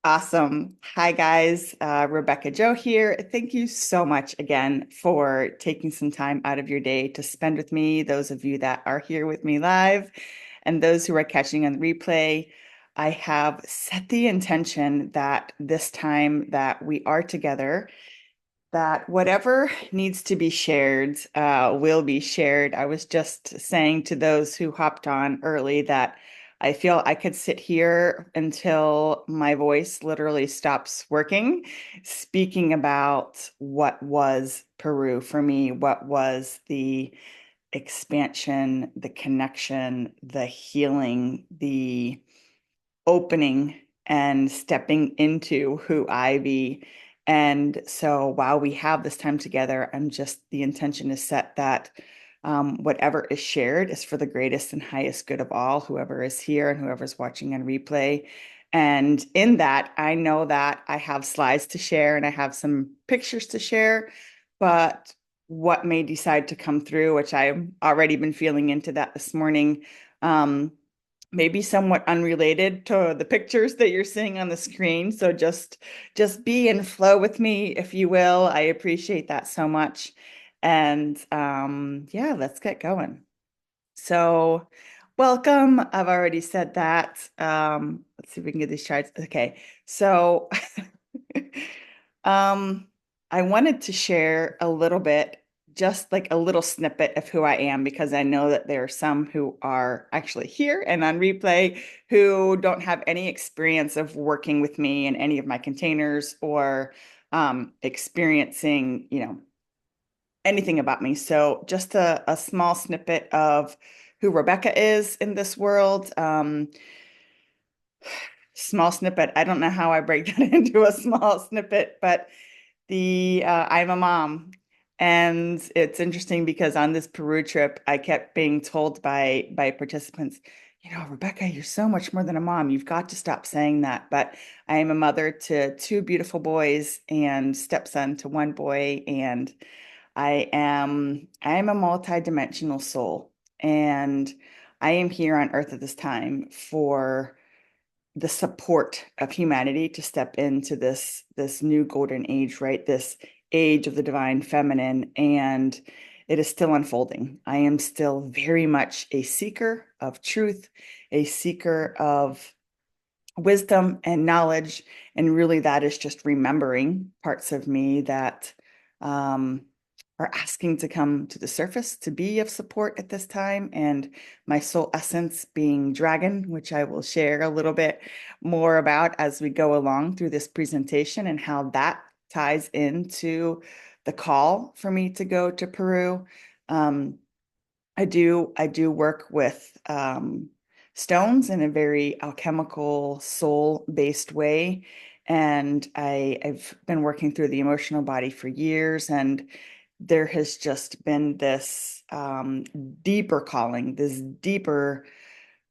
Awesome. Hi, guys. Rebecca Joe here. Thank you so much again for taking some time out of your day to spend with me, those of you that are here with me live, and those who are catching on the replay. I have set the intention that this time that we are together, that whatever needs to be shared will be shared. I was just saying to those who hopped on early that I feel I could sit here until my voice literally stops working, speaking about what was Peru for me, what was the expansion, the connection, the healing, the opening and stepping into who I be. And so while we have this time together, I'm just the intention is set that whatever is shared is for the greatest and highest good of all, whoever is here and whoever's watching on replay. And in that, I know that I have slides to share and I have some pictures to share, but what may decide to come through, which I've already been feeling into that this morning, um, maybe somewhat unrelated to the pictures that you're seeing on the screen. So just be in flow with me, if you will. I appreciate that so much. And yeah, let's get going. So welcome. I've already said that. Let's see if we can get these charts. Okay. So um, I wanted to share a little bit, just like a little snippet of who I am, because I know that there are some who are actually here and on replay who don't have any experience of working with me in any of my containers or experiencing, anything about me. So just a small snippet of who Rebecca is in this world. Small snippet. I don't know how I break that into a small snippet, but the I'm a mom. And it's interesting because on this Peru trip, I kept being told by participants, Rebecca, you're so much more than a mom. You've got to stop saying that. But I am a mother to two beautiful boys and stepson to one boy, and I am a multidimensional soul. And I am here on Earth at this time for the support of humanity to step into this new golden age, right? This age of the divine feminine, and it is still unfolding. I am still very much a seeker of truth, a seeker of wisdom and knowledge, and really that is just remembering parts of me that um, are asking to come to the surface to be of support at this time, and my soul essence being dragon, which I will share a little bit more about as we go along through this presentation and how that ties into the call for me to go to Peru. um, I do work with stones in a very alchemical, soul-based way. And I've been working through the emotional body for years, and there has just been this deeper calling, this deeper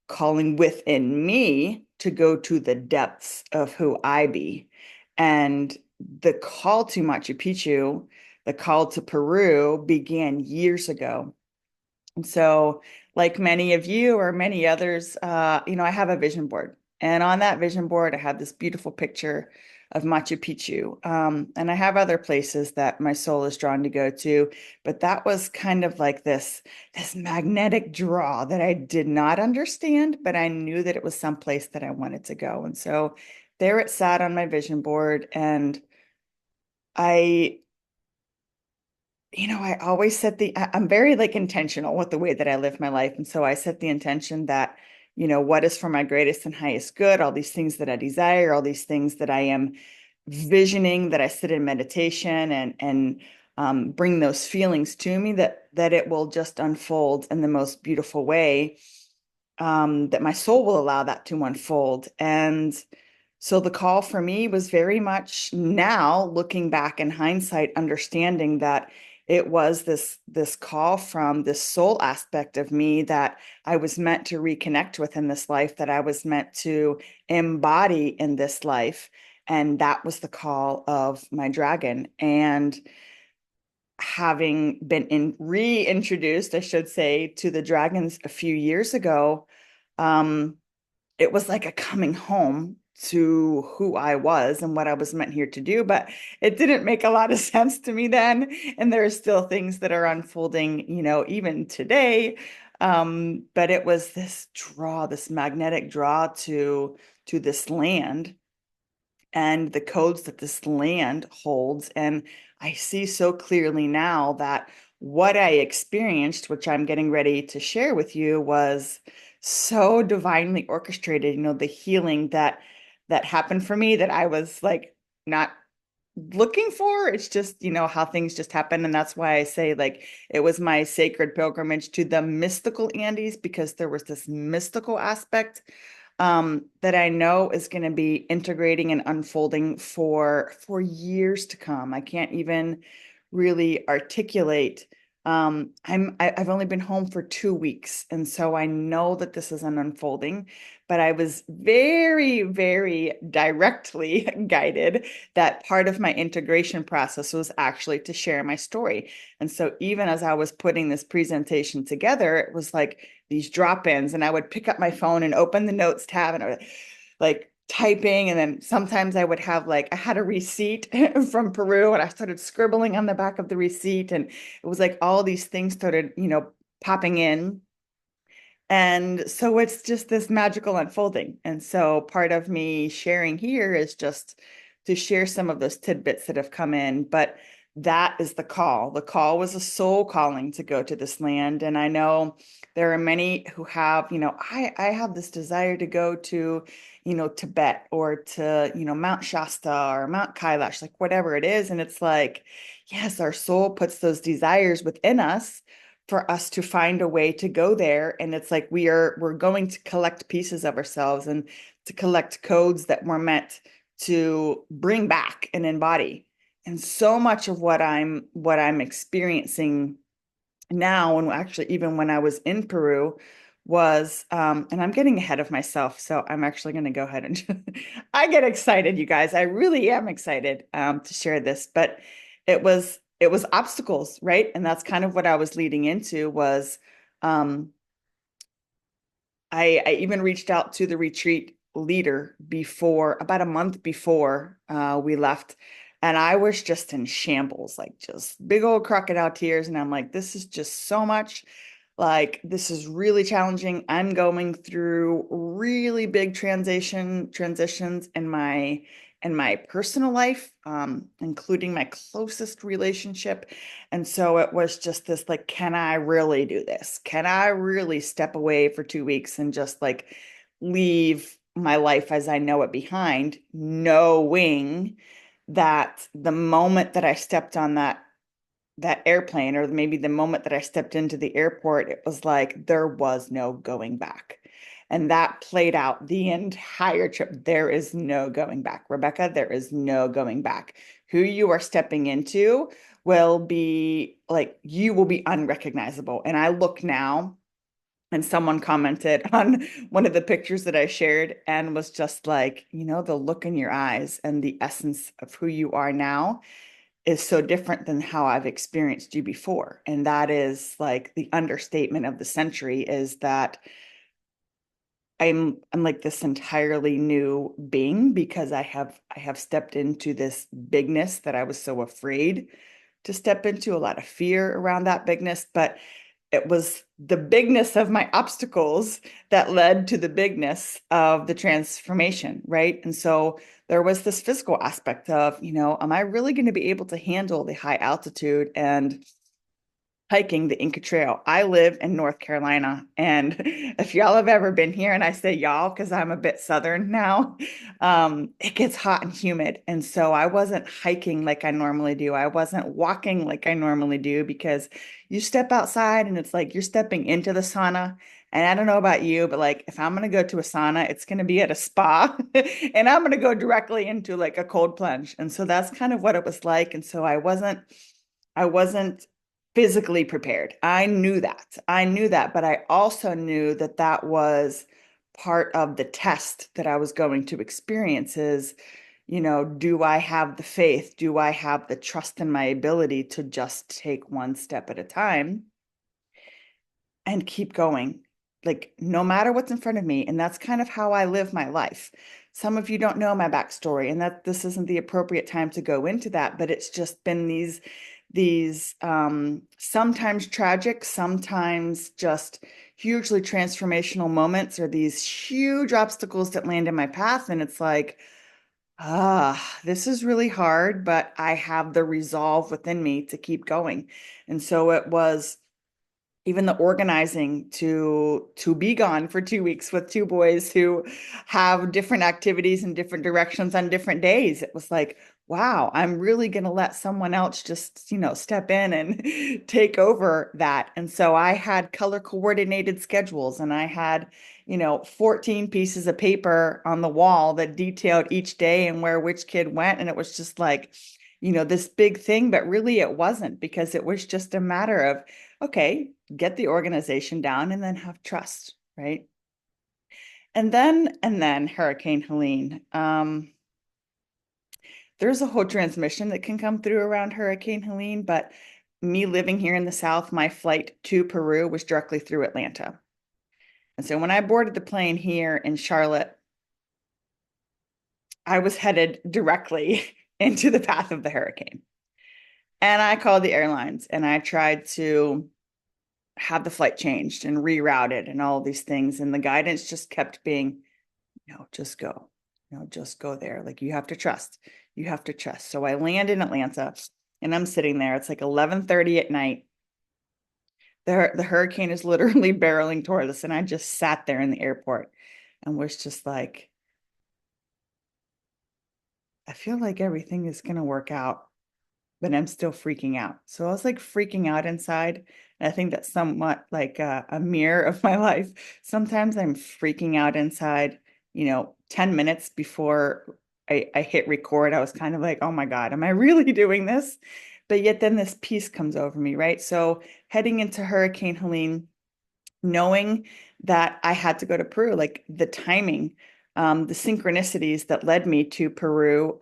calling within me to go to the depths of who I be. And the call to Machu Picchu, the call to Peru began years ago. And so, like many of you or many others, I have a vision board. And on that vision board, I have this beautiful picture of Machu Picchu. And I have other places that my soul is drawn to go to, but that was kind of like this magnetic draw that I did not understand, but I knew that it was someplace that I wanted to go. And so there it sat on my vision board. And I I always set I'm very like intentional with the way that I live my life. And so I set the intention that, what is for my greatest and highest good, all these things that I desire, all these things that I am visioning, that I sit in meditation and bring those feelings to me, that it will just unfold in the most beautiful way, that my soul will allow that to unfold. And so the call for me was very much now looking back in hindsight, understanding that it was this call from this soul aspect of me that I was meant to reconnect with in this life, that I was meant to embody in this life. And that was the call of my dragon. And having been reintroduced, I should say, to the dragons a few years ago, it was like a coming home to who I was and what I was meant here to do, but it didn't make a lot of sense to me then. And there are still things that are unfolding, even today. But it was this draw, this magnetic draw to this land and the codes that this land holds. And I see so clearly now that what I experienced, which I'm getting ready to share with you, was so divinely orchestrated. The healing that happened for me that I was like not looking for. It's just, how things just happen. And that's why I say like it was my sacred pilgrimage to the mystical Andes, because there was this mystical aspect that I know is going to be integrating and unfolding for years to come. I can't even really articulate. I've only been home for 2 weeks, and so I know that this is an unfolding, but I was very, very directly guided that part of my integration process was actually to share my story. And so even as I was putting this presentation together, it was like these drop-ins, and I would pick up my phone and open the notes tab, and I would like typing, and then sometimes I would have like I had a receipt from Peru, and I started scribbling on the back of the receipt, and it was like all these things started, popping in. And so it's just this magical unfolding. And so part of me sharing here is just to share some of those tidbits that have come in. But that is the call. The call was a soul calling to go to this land. And I know there are many who have, I have this desire to go to, Tibet, or to, Mount Shasta or Mount Kailash, like whatever it is. And it's like, yes, our soul puts those desires within us for us to find a way to go there. And it's like we're going to collect pieces of ourselves and to collect codes that we're meant to bring back and embody. And so much of what I'm experiencing now, and actually even when I was in Peru, was and I'm getting ahead of myself, so I'm actually going to go ahead and I get excited, you guys. I really am excited to share this, but it was obstacles, right? And that's kind of what I was leading into was um, I even reached out to the retreat leader before, about a month before we left. And I was just in shambles, like just big old crocodile tears. And I'm like, this is just so much. Like, this is really challenging. I'm going through really big transitions in my personal life, including my closest relationship. And so it was just this like, can I really do this? Can I really step away for 2 weeks and just like leave my life as I know it behind, knowing that the moment that I stepped on that airplane, or maybe the moment that I stepped into the airport, it was like there was no going back. And that played out the entire trip. There is no going back. Rebecca, there is no going back. Who you are stepping into will be like, you will be unrecognizable. And I look now, and someone commented on one of the pictures that I shared and was just like, the look in your eyes and the essence of who you are now is so different than how I've experienced you before. And that is like the understatement of the century, is that I'm like this entirely new being, because I have stepped into this bigness that I was so afraid to step into, a lot of fear around that bigness. But it was the bigness of my obstacles that led to the bigness of the transformation, right? And so there was this physical aspect of, am I really going to be able to handle the high altitude and hiking the Inca Trail? I live in North Carolina, and if y'all have ever been here, and I say y'all because I'm a bit southern now, it gets hot and humid. And so I wasn't hiking like I normally do. I wasn't walking like I normally do, because you step outside and it's like you're stepping into the sauna. And I don't know about you, but like if I'm going to go to a sauna, it's going to be at a spa and I'm going to go directly into like a cold plunge. And so that's kind of what it was like. And so I wasn't physically prepared. I knew that. I knew that, but I also knew that that was part of the test that I was going to experience is, do I have the faith? Do I have the trust in my ability to just take one step at a time and keep going? Like, no matter what's in front of me. And that's kind of how I live my life. some of you don't know my backstory, and that this isn't the appropriate time to go into that, but it's just been these sometimes tragic, sometimes just hugely transformational moments, or these huge obstacles that land in my path. And it's like, this is really hard, but I have the resolve within me to keep going. And so it was even the organizing to be gone for 2 weeks with two boys who have different activities in different directions on different days. It was like, wow, I'm really going to let someone else just, step in and take over that. And so I had color coordinated schedules, and I had 14 pieces of paper on the wall that detailed each day and where which kid went. And it was just like, this big thing, but really it wasn't, because it was just a matter of, okay, get the organization down and then have trust, right? And then Hurricane Helene. There's a whole transmission that can come through around Hurricane Helene, but me living here in the South, my flight to Peru was directly through Atlanta. And so when I boarded the plane here in Charlotte, I was headed directly into the path of the hurricane. And I called the airlines and I tried to have the flight changed and rerouted and all these things. And the guidance just kept being, no, just go. No, just go there. Like, you have to trust. You have to trust. So I land in Atlanta and I'm sitting there. It's like 11:30 at night. The hurricane is literally barreling toward us. And I just sat there in the airport and was just like, I feel like everything is going to work out, but I'm still freaking out. So I was like freaking out inside. And I think that's somewhat like a mirror of my life. Sometimes I'm freaking out inside, 10 minutes before I hit record. I was kind of like, oh my God, am I really doing this? But yet then this peace comes over me, right? So heading into Hurricane Helene, knowing that I had to go to Peru, like the timing, the synchronicities that led me to Peru,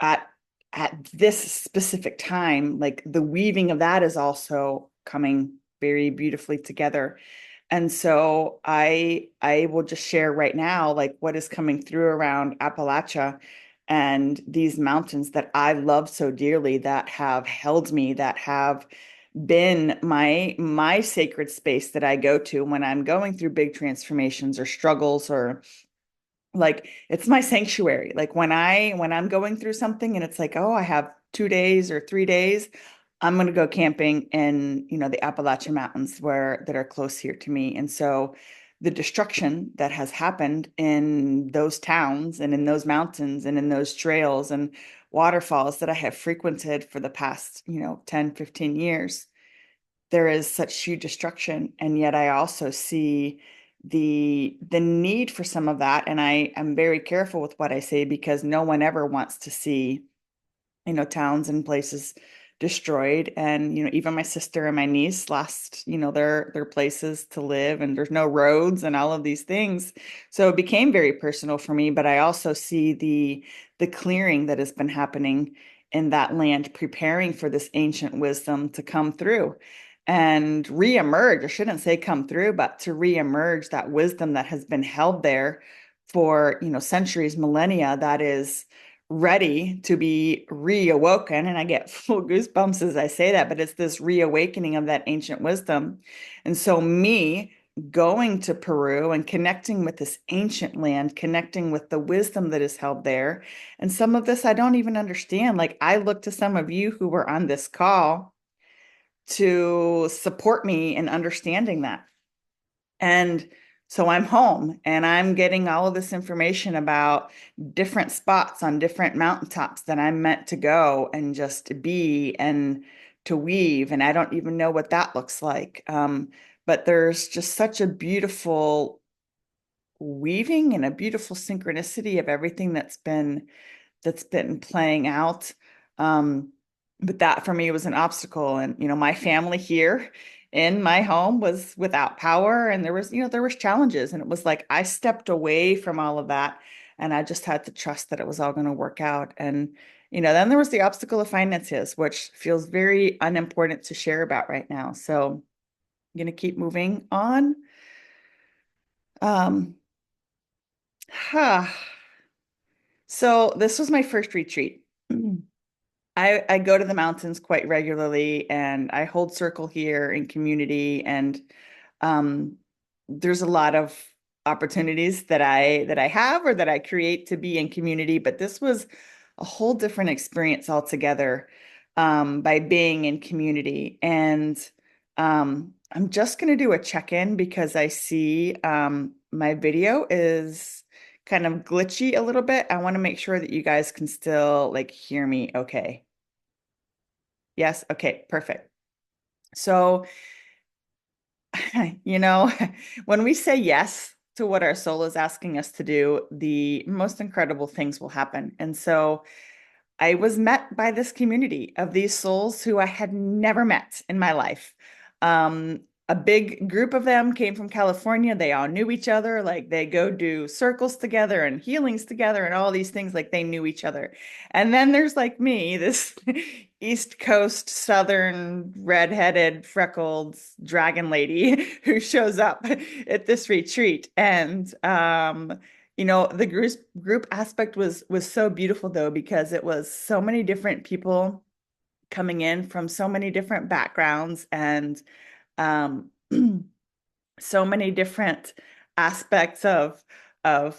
at this specific time, like the weaving of that is also coming very beautifully together. And so I will just share right now, like what is coming through around Appalachia and these mountains that I love so dearly, that have held me, that have been my sacred space that I go to when I'm going through big transformations or struggles, or like it's my sanctuary. Like when I'm going through something and it's like, oh, I have 2 days or 3 days, I'm going to go camping in, the Appalachian Mountains that are close here to me. And so the destruction that has happened in those towns and in those mountains and in those trails and waterfalls that I have frequented for the past, 10, 15 years, there is such huge destruction. And yet I also see the need for some of that. And I am very careful with what I say, because no one ever wants to see, towns and places destroyed. And, even my sister and my niece lost, their places to live, and there's no roads and all of these things. So it became very personal for me, but I also see the clearing that has been happening in that land, preparing for this ancient wisdom to come through and reemerge. I shouldn't say come through, but to reemerge that wisdom that has been held there for, centuries, millennia, that is ready to be reawoken. And I get full goosebumps as I say that, but it's this reawakening of that ancient wisdom. And so me going to Peru and connecting with this ancient land, connecting with the wisdom that is held there. And some of this I don't even understand. Like, I look to some of you who were on this call to support me in understanding that. And so I'm home and I'm getting all of this information about different spots on different mountaintops that I'm meant to go and just be and to weave. And I don't even know what that looks like. But there's just such a beautiful weaving and a beautiful synchronicity of everything that's been playing out. But that for me was an obstacle. And, my family here in my home was without power, and there was challenges. And it was like I stepped away from all of that, and I just had to trust that it was all going to work out. And, then there was the obstacle of finances, which feels very unimportant to share about right now. So I'm going to keep moving on. Um, So this was my first retreat. I go to the mountains quite regularly and I hold circle here in community and um, there's a lot of opportunities that I have or that I create to be in community, but this was a whole different experience altogether by being in community. And I'm just going to do a check-in because I see my video is kind of glitchy a little bit. I want to make sure that you guys can still like hear me okay. Yes, okay, perfect. So you know, when we say yes to what our soul is asking us to do, the most incredible things will happen. And so I was met by this community of these souls who I had never met in my life. A big group of them came from California. They all knew each other. Like they go do circles together and healings together and all these things. Like they knew each other. And then there's like me, this East Coast, Southern, redheaded, freckled dragon lady who shows up at this retreat. And the group aspect was so beautiful though, because it was so many different people coming in from so many different backgrounds and um, so many different aspects of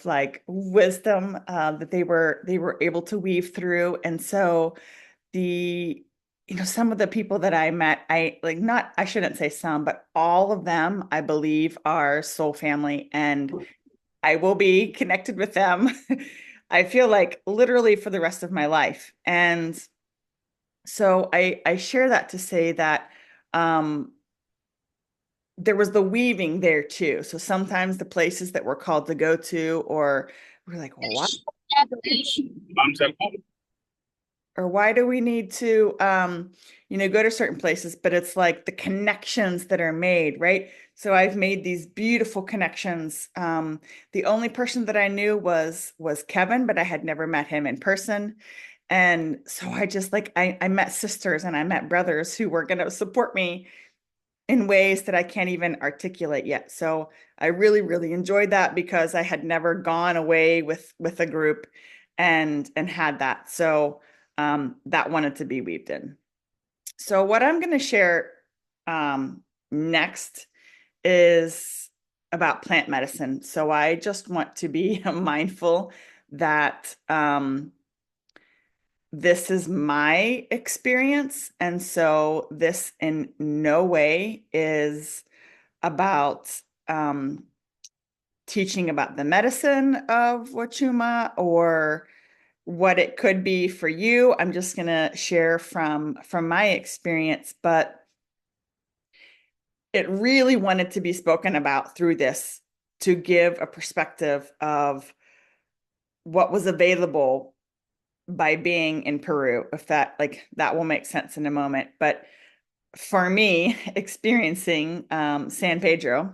like wisdom that they were able to weave through. And so the some of the people that I met, I like not I shouldn't say some, but all of them I believe are soul family and I will be connected with them. I feel like literally for the rest of my life. And so I share that to say that um, there was the weaving there too. So sometimes the places that we're called to go to, or we're like, well, why? Or why do we need to go to certain places, but it's like the connections that are made, right? So I've made these beautiful connections. The only person that I knew was Kevin, but I had never met him in person. And so I just like I met sisters and I met brothers who were going to support me in ways that I can't even articulate yet. So I really, really enjoyed that because I had never gone away with a group and had that. So that wanted to be weaved in. So what I'm going to share next is about plant medicine. So I just want to be mindful that this is my experience. And so this in no way is about teaching about the medicine of Wachuma or what it could be for you. I'm just going to share from my experience, but it really wanted to be spoken about through this to give a perspective of what was available by being in Peru, if that will make sense in a moment. But for me, experiencing San Pedro,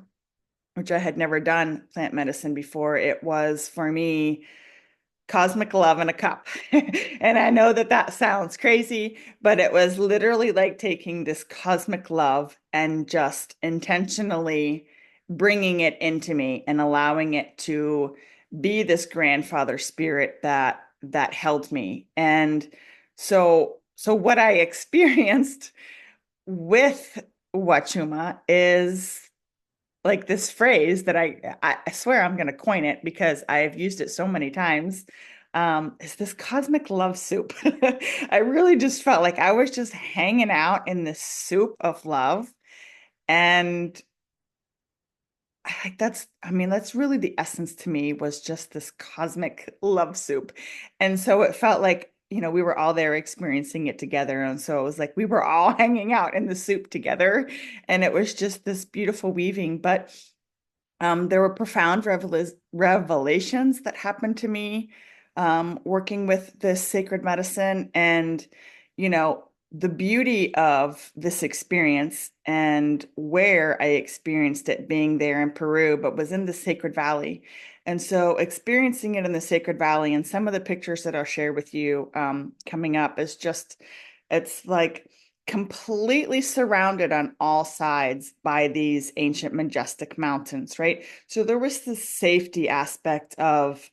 which I had never done plant medicine before, it was for me cosmic love in a cup. And I know that that sounds crazy, but it was literally like taking this cosmic love and just intentionally bringing it into me and allowing it to be this grandfather spirit that held me. And so what I experienced with Wachuma is like this phrase that I swear I'm going to coin it because I've used it so many times. Is this cosmic love soup? I really just felt like I was just hanging out in this soup of love. And that's really the essence to me was just this cosmic love soup. And so it felt like, we were all there experiencing it together. And so it was like we were all hanging out in the soup together. And it was just this beautiful weaving. But there were profound revelations that happened to me working with this sacred medicine. And, the beauty of this experience and where I experienced it being there in Peru, but was in the Sacred Valley. And so experiencing it in the Sacred Valley and some of the pictures that I'll share with you coming up is just, it's like completely surrounded on all sides by these ancient majestic mountains, right? So there was this safety aspect of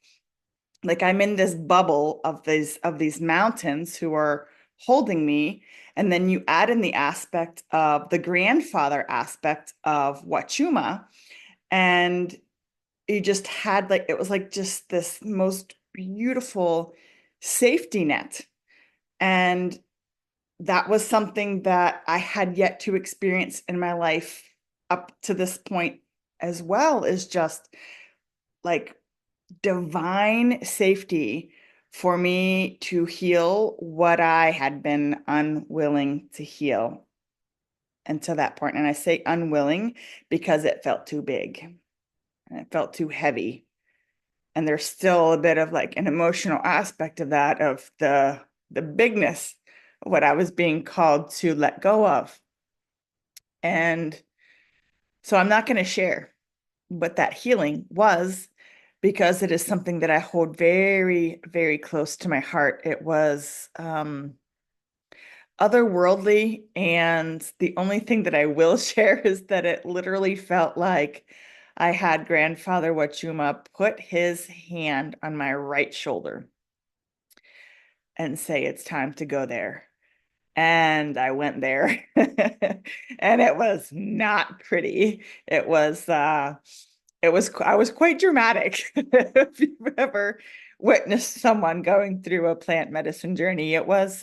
like I'm in this bubble of these mountains who are holding me. And then you add in the aspect of the grandfather aspect of Wachuma, and you just had like it was like just this most beautiful safety net. And that was something that I had yet to experience in my life up to this point as well, is just like divine safety for me to heal what I had been unwilling to heal until that point. And I say unwilling because it felt too big and it felt too heavy. And there's still a bit of like an emotional aspect of that, of the bigness of what I was being called to let go of. And so I'm not going to share what that healing was, because it is something that I hold very, very close to my heart. It was otherworldly. And the only thing that I will share is that it literally felt like I had Grandfather Wachuma put his hand on my right shoulder and say, it's time to go there. And I went there and it was not pretty. I was quite dramatic. If you've ever witnessed someone going through a plant medicine journey, it was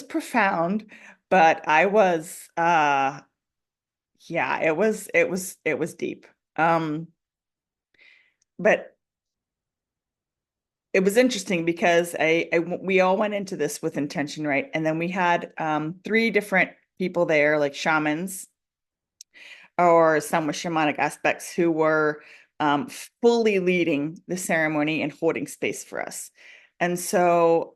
profound, but I was yeah, it was deep. But it was interesting because we all went into this with intention, right? And then we had three different people there, like shamans or some with shamanic aspects, who were fully leading the ceremony and holding space for us. And so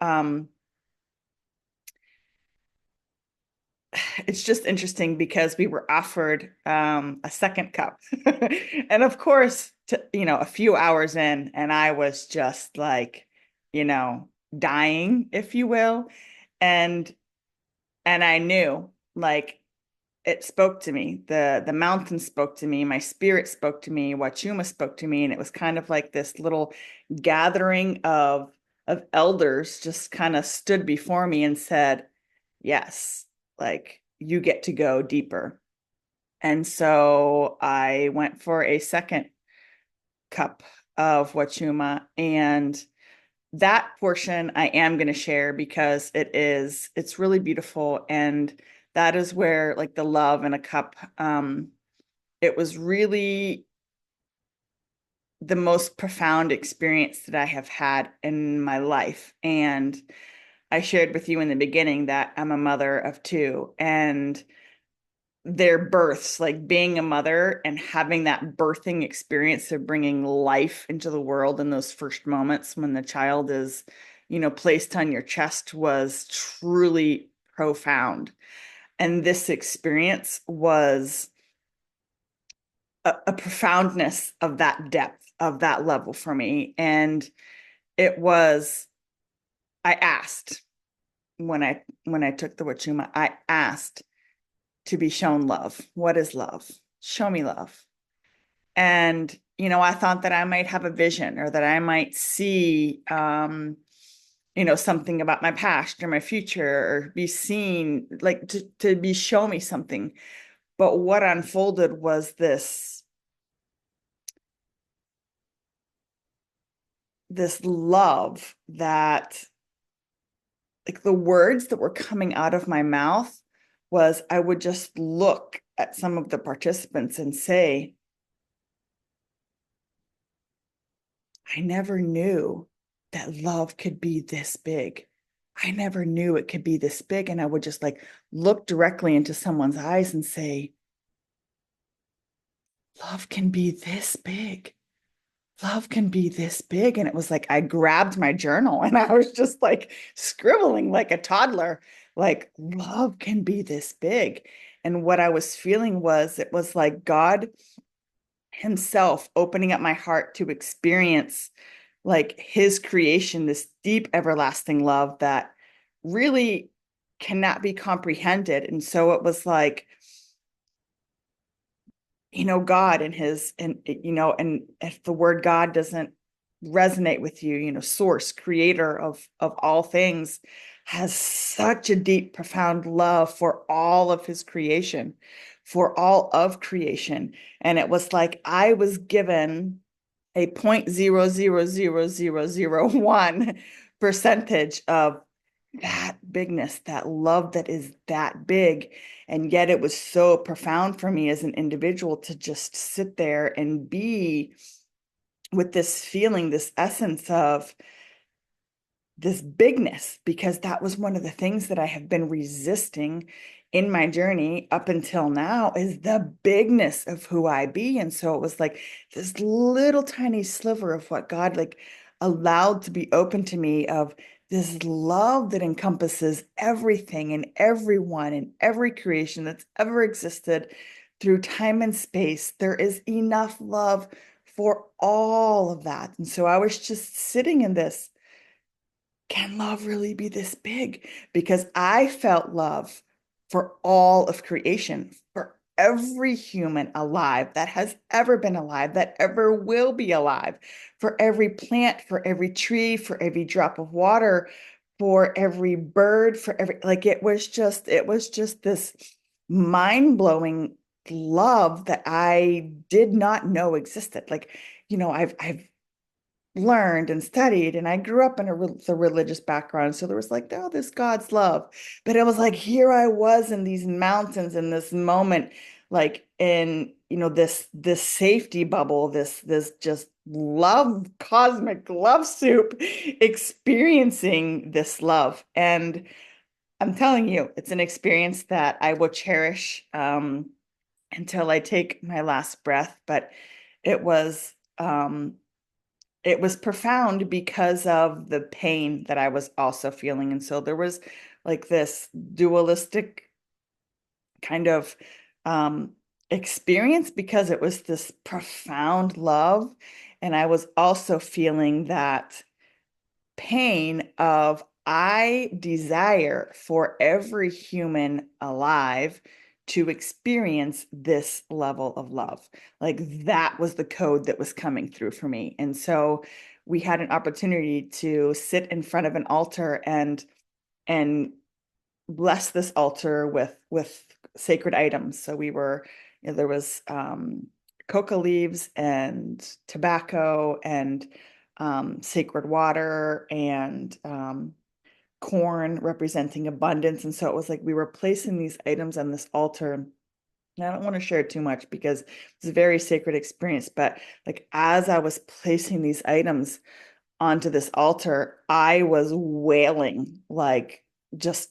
it's just interesting because we were offered a second cup. And of course, a few hours in, and I was just like, dying, if you will. And I knew, like, it spoke to me. The mountain spoke to me, my spirit spoke to me, Wachuma spoke to me, and it was kind of like this little gathering of elders just kind of stood before me and said, yes, like you get to go deeper. And so I went for a second cup of Wachuma, and that portion I am going to share because it's really beautiful. And that is where like the love in a cup, it was really the most profound experience that I have had in my life. And I shared with you in the beginning that I'm a mother of two, and their births, like being a mother and having that birthing experience of bringing life into the world in those first moments when the child is, placed on your chest, was truly profound. And this experience was a profoundness of that depth, of that level for me. And it was, I asked when I took the Wachuma, I asked to be shown love. What is love? Show me love. And, I thought that I might have a vision, or that I might see, something about my past or my future, or be seen, like to be show me something. But what unfolded was this love that, like, the words that were coming out of my mouth was, I would just look at some of the participants and say, I never knew that love could be this big. I never knew it could be this big. And I would just like look directly into someone's eyes and say, love can be this big. Love can be this big. And it was like I grabbed my journal and I was just like scribbling like a toddler, like, love can be this big. And what I was feeling was, it was like God himself opening up my heart to experience like his creation, this deep, everlasting love that really cannot be comprehended. And so it was like, God and and if the word God doesn't resonate with you, source, creator of all things, has such a deep, profound love for all of his creation, for all of creation. And it was like I was given a 0.0000001 percentage of that bigness, that love that is that big. And yet it was so profound for me as an individual to just sit there and be with this feeling, this essence of this bigness, because that was one of the things that I have been resisting in my journey up until now, is the bigness of who I be. And so it was like this little tiny sliver of what God like allowed to be open to me, of this love that encompasses everything and everyone and every creation that's ever existed through time and space. There is enough love for all of that. And so I was just sitting in this, can love really be this big? Because I felt love for all of creation, for every human alive that has ever been alive, that ever will be alive, for every plant, for every tree, for every drop of water, for every bird, for every, like, it was just this mind-blowing love that I did not know existed. Like, I've learned and studied, and I grew up in the religious background, so there was like, oh, this God's love. But it was like, here I was in these mountains in this moment, like in this safety bubble, this just love, cosmic love soup, experiencing this love. And I'm telling you, it's an experience that I will cherish until I take my last breath. But it was it was profound because of the pain that I was also feeling. And so there was like this dualistic kind of experience, because it was this profound love. And I was also feeling that pain of, I desire for every human alive to experience this level of love. Like, that was the code that was coming through for me. And so we had an opportunity to sit in front of an altar and bless this altar with sacred items. So we were, there was coca leaves and tobacco and sacred water and corn representing abundance. And so it was like we were placing these items on this altar. And I don't want to share too much because it's a very sacred experience. But like, as I was placing these items onto this altar, I was wailing, like, just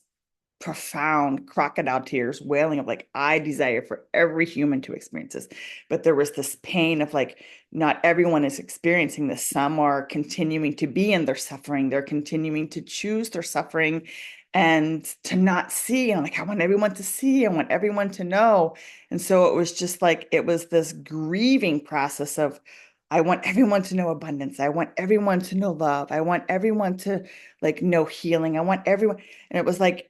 profound crocodile tears, wailing of like, I desire for every human to experience this. But there was this pain of like, not everyone is experiencing this. Some are continuing to be in their suffering. They're continuing to choose their suffering and to not see. And I'm like, I want everyone to see. I want everyone to know. And so it was just like, it was this grieving process of, I want everyone to know abundance. I want everyone to know love. I want everyone to like know healing. I want everyone. And it was like,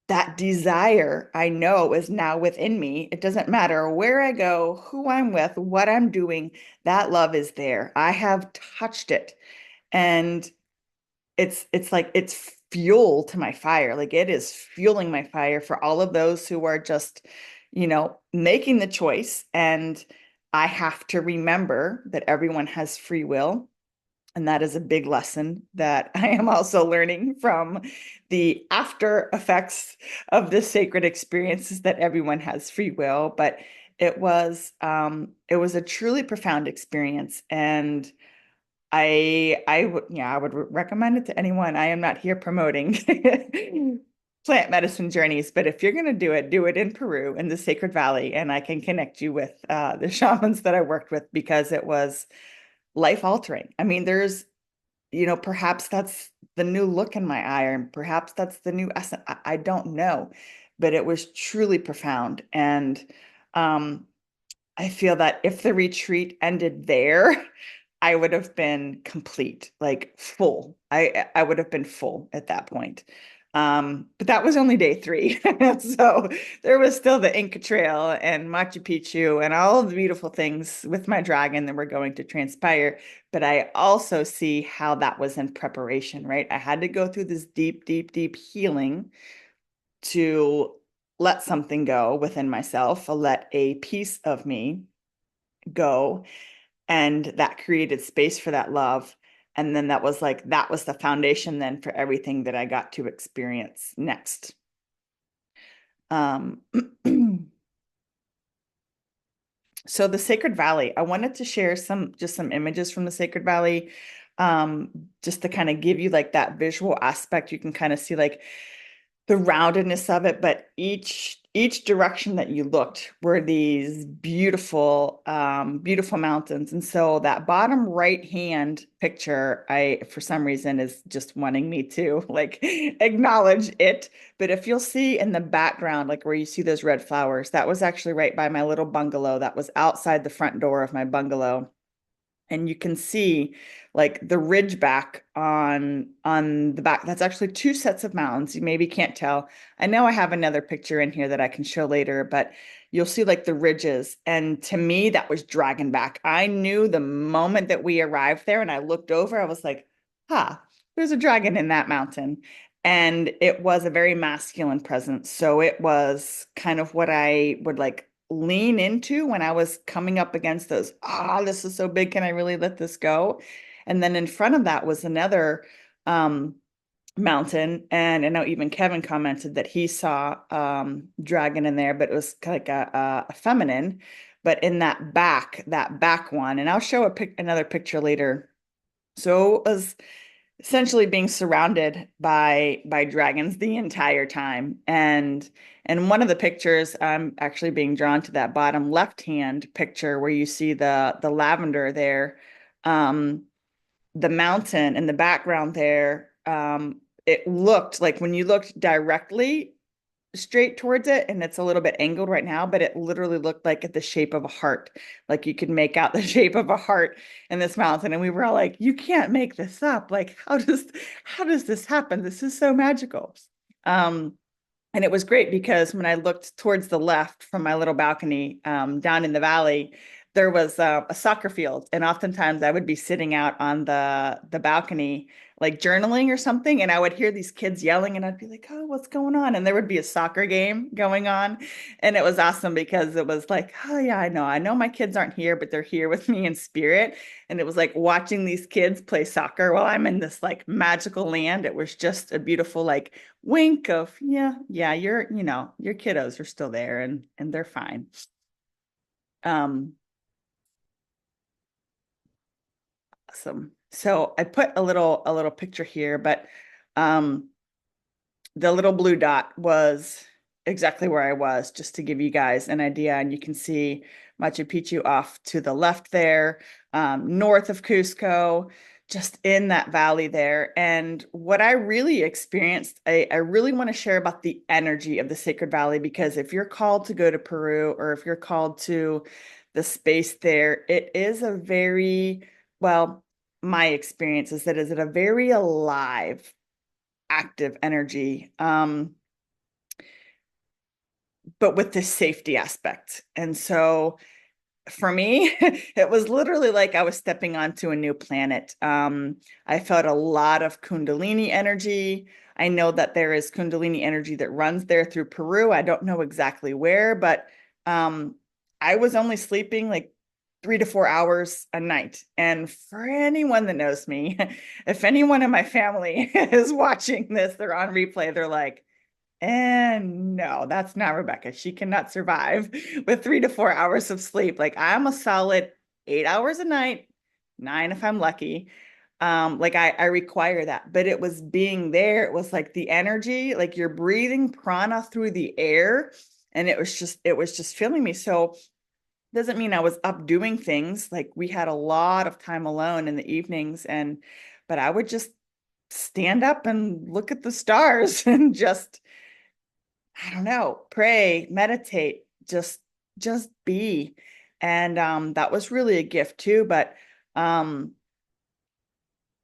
that desire, I know, is now within me. It doesn't matter where I go, who I'm with, what I'm doing, that love is there. I have touched it. And it's like it's fuel to my fire. Like, it is fueling my fire for all of those who are just, making the choice. And I have to remember that everyone has free will. And that is a big lesson that I am also learning from the after effects of this sacred experience, is that everyone has free will. But it was a truly profound experience. And I would recommend it to anyone. I am not here promoting plant medicine journeys, but if you're going to do it in Peru, in the Sacred Valley, and I can connect you with the shamans that I worked with, because it was life altering. I mean, there's, perhaps that's the new look in my eye, and perhaps that's the new essence. I don't know, but it was truly profound. And um, I feel that if the retreat ended there, I would have been complete, like full. I would have been full at that point. But that was only day 3. So there was still the Inca Trail and Machu Picchu and all of the beautiful things with my dragon that were going to transpire. But I also see how that was in preparation, right? I had to go through this deep, deep, deep healing to let something go within myself, let a piece of me go. And that created space for that love. And then that was the foundation then for everything that I got to experience next. Um, so the Sacred Valley, I wanted to share some images from the Sacred Valley, just to kind of give you like that visual aspect. You can kind of see like the roundedness of it, but each direction that you looked were these beautiful, beautiful mountains. And so that bottom right hand picture, I for some reason is just wanting me to like acknowledge it. But if you'll see in the background, like where you see those red flowers, that was actually right by my little bungalow. That was outside the front door of my bungalow, and you can see like the ridge back on the back. That's actually 2 sets of mountains. You maybe can't tell. I know I have another picture in here that I can show later, but you'll see like the ridges. And to me, that was Dragonback. I knew the moment that we arrived there and I looked over, I was like, huh, there's a dragon in that mountain. And it was a very masculine presence. So it was kind of what I would like lean into when I was coming up against those, this is so big. Can I really let this go? And then in front of that was another mountain. And I know even Kevin commented that he saw dragon in there, but it was kind of like a feminine. But in that back one, and I'll show another picture later. So it was essentially being surrounded by dragons the entire time. And one of the pictures, I'm actually being drawn to that bottom left hand picture where you see the lavender there, the mountain in the background there. It looked like when you looked directly straight towards it, and it's a little bit angled right now, but it literally looked like the shape of a heart. Like you could make out the shape of a heart in this mountain. And we were all like, you can't make this up. Like, how does this happen? This is so magical. Um, and it was great because when I looked towards the left from my little balcony down in the valley, there was a soccer field. And oftentimes I would be sitting out on the balcony, like journaling or something. And I would hear these kids yelling and I'd be like, oh, what's going on? And there would be a soccer game going on. And it was awesome because it was like, oh, yeah, I know my kids aren't here, but they're here with me in spirit. And it was like watching these kids play soccer while I'm in this like magical land. It was just a beautiful, like, wink of yeah, your kiddos are still there and they're fine. um awesome. So I put a little picture here, but um the little blue dot was exactly where I was, just to give you guys an idea. And you can see Machu Picchu off to the left there, north of Cusco, just in that valley there. And what I really experienced, I really want to share about the energy of the Sacred Valley, because if you're called to go to Peru or if you're called to the space there, it is a very, well, my experience is that is it a very alive, active energy, but with this safety aspect. And so for me, it was literally like I was stepping onto a new planet. I felt a lot of Kundalini energy. I know that there is Kundalini energy that runs there through Peru. I don't know exactly where, but I was only sleeping like 3 to 4 hours a night. And for anyone that knows me, if anyone in my family is watching this, they're on replay, they're like, and no, that's not Rebecca. She cannot survive with 3 to 4 hours of sleep. Like I'm a solid 8 hours a night, 9 if I'm lucky. Like I require that, but it was being there. It was like the energy, like you're breathing prana through the air, and it was just filling me. So doesn't mean I was up doing things. Like we had a lot of time alone in the evenings, but I would just stand up and look at the stars and just, I don't know, pray, meditate, just be. And that was really a gift too. But um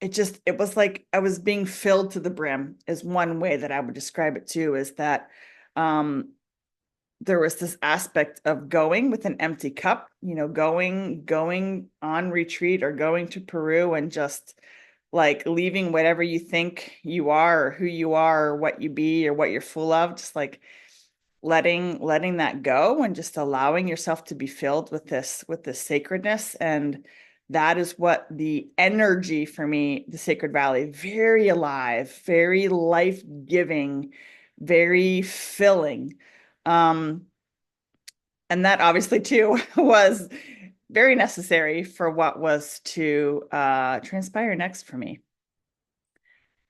it was like I was being filled to the brim is one way that I would describe it too, is that um there was this aspect of going with an empty cup, going on retreat or going to Peru and just like leaving whatever you think you are or who you are or what you be or what you're full of, just like letting that go and just allowing yourself to be filled with this sacredness. And that is what the energy for me, the Sacred Valley, very alive, very life-giving, very filling. um and that obviously too was very necessary for what was to transpire next for me.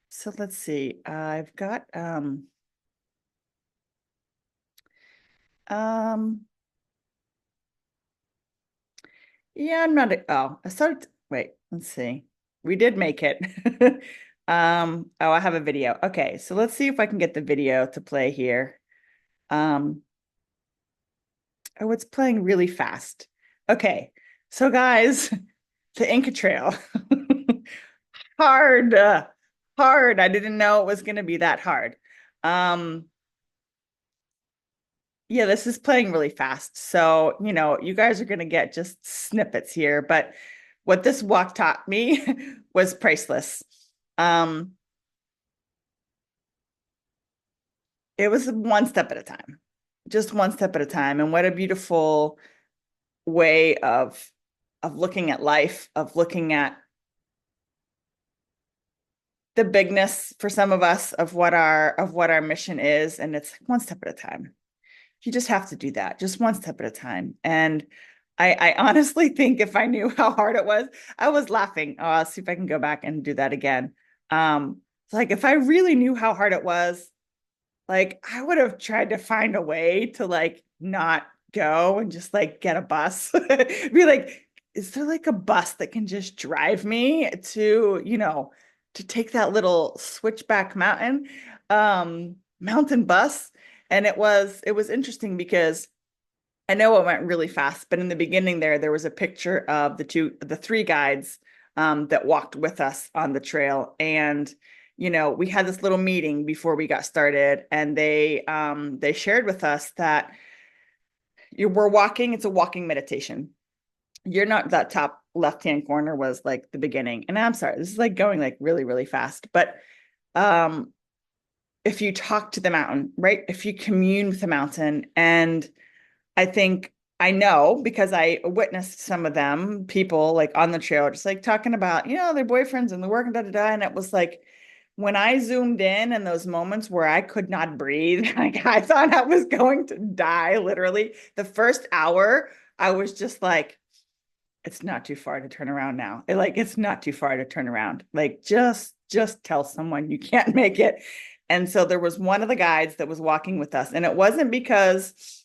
So let's see. I've got um yeah, I'm not I started wait, let's see. We did make it. Oh, I have a video. Okay, so let's see if I can get the video to play here. Um oh, it's playing really fast. Okay. So guys, the Inca Trail. Hard, hard. I didn't know it was going to be that hard. Um, yeah, this is playing really fast. So, you guys are going to get just snippets here, but what this walk taught me was priceless. Um, it was one step at a time, just one step at a time. And what a beautiful way of looking at life, of looking at the bigness for some of us of what our mission is. And it's one step at a time. You just have to do that, just one step at a time. And I honestly think if I knew how hard it was, I was laughing. Oh, I'll see if I can go back and do that again. Like if I really knew how hard it was, like I would have tried to find a way to like not go and just like get a bus. Be like, is there like a bus that can just drive me to, to take that little switchback mountain bus? And it was interesting because I know it went really fast, but in the beginning there was a picture of the three guides that walked with us on the trail. And, we had this little meeting before we got started, and they shared with us that we're walking, it's a walking meditation. You're not, that top left-hand corner was like the beginning. And I'm sorry, this is like going like really, really fast. But um, if you talk to the mountain, right? If you commune with the mountain, and I know because I witnessed some of them, people like on the trail, just like talking about, their boyfriends and the work and da da da. And it was like when I zoomed in and those moments where I could not breathe, like I thought I was going to die, literally. The first hour, I was just like, it's not too far to turn around now. It's not too far to turn around. Like just tell someone you can't make it. And so there was one of the guides that was walking with us, and it wasn't because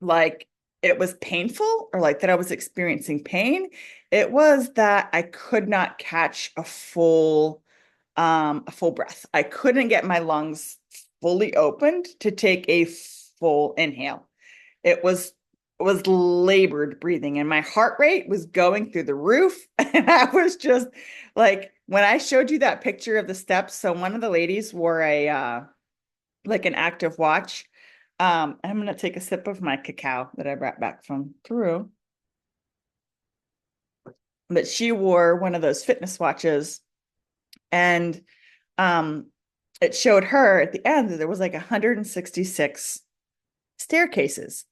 like it was painful or like that I was experiencing pain. It was that I could not catch a full breath. I couldn't get my lungs fully opened to take a full inhale. It was labored breathing, and my heart rate was going through the roof. And I was just like, when I showed you that picture of the steps, so one of the ladies wore a like an active watch. I'm going to take a sip of my cacao that I brought back from Peru. But she wore one of those fitness watches, and um, it showed her at the end that there was like 166 staircases.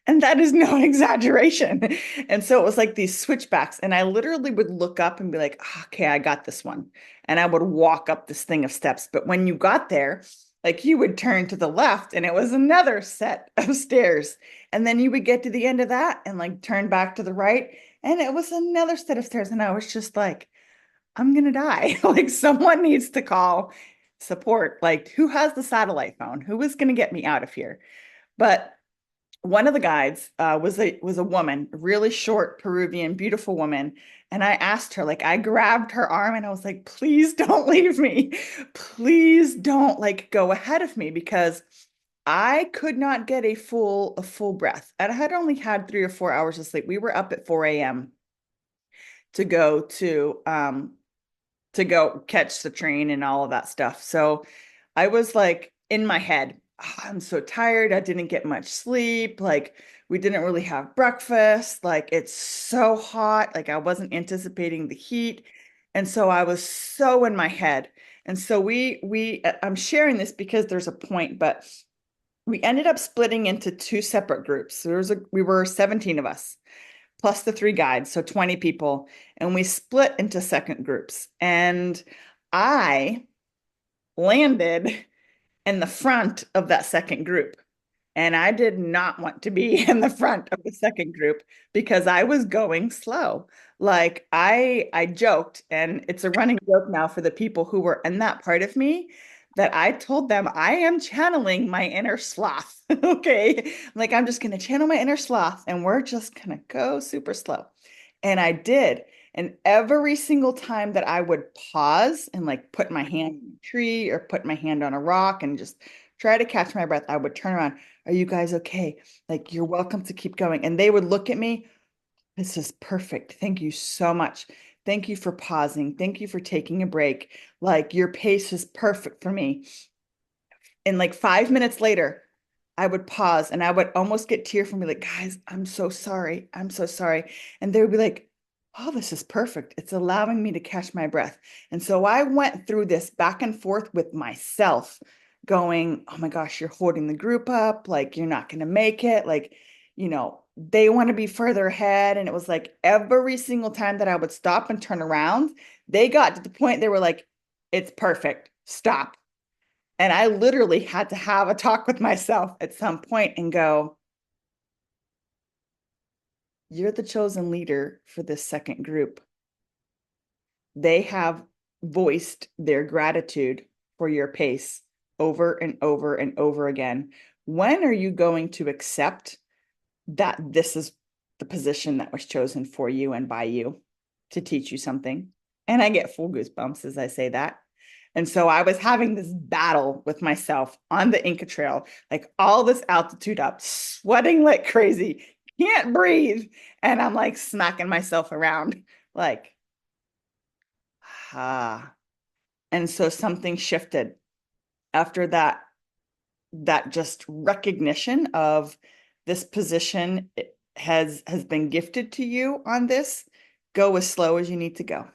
And that is no exaggeration. And so it was like these switchbacks. And I literally would look up and be like, okay, I got this one. And I would walk up this thing of steps. But when you got there, like you would turn to the left and it was another set of stairs. And then you would get to the end of that and like turn back to the right. And it was another set of stairs. And I was just like, I'm going to die. Like someone needs to call support. Like who has the satellite phone? Who is going to get me out of here? But one of the guides was a woman, a really short Peruvian, beautiful woman. And I asked her, like, I grabbed her arm and I was like, please don't leave me. Please don't like go ahead of me, because I could not get a full breath. And I had only had 3 or 4 hours of sleep. We were up at 4 a.m. to go to to go catch the train and all of that stuff. So I was like in my head, "Oh, I'm so tired. I didn't get much sleep. Like we didn't really have breakfast. Like it's so hot. Like I wasn't anticipating the heat." And so I was so in my head. And so I'm sharing this because there's a point, but we ended up splitting into two separate groups. So we were 17 of us plus the three guides, so 20 people, and we split into second groups. And I landed in the front of that second group. And I did not want to be in the front of the second group because I was going slow. Like I joked, and it's a running joke now for the people who were in that part of me, that I told them I am channeling my inner sloth. Okay. Like I'm just gonna channel my inner sloth and we're just gonna go super slow. And I did. And every single time that I would pause and like put my hand on a tree or put my hand on a rock and just try to catch my breath, I would turn around. Are you guys okay? Like, you're welcome to keep going. And they would look at me. This is perfect. Thank you so much. Thank you for pausing. Thank you for taking a break. Like, your pace is perfect for me. And like 5 minutes later, I would pause and I would almost get tear from me, like, guys, I'm so sorry. I'm so sorry. And they would be like, oh, this is perfect. It's allowing me to catch my breath. And so I went through this back and forth with myself, going, oh my gosh, you're holding the group up. Like, you're not going to make it. Like, they want to be further ahead. And it was like every single time that I would stop and turn around, they got to the point they were like, it's perfect. Stop. And I literally had to have a talk with myself at some point and go, you're the chosen leader for this second group. They have voiced their gratitude for your pace over and over and over again. When are you going to accept that this is the position that was chosen for you and by you to teach you something? And I get full goosebumps as I say that. And so I was having this battle with myself on the Inca Trail, like all this altitude up, sweating like crazy, can't breathe. And I'm like smacking myself around, like, ah. And so something shifted after that just recognition of this position has been gifted to you on this. Go as slow as you need to go.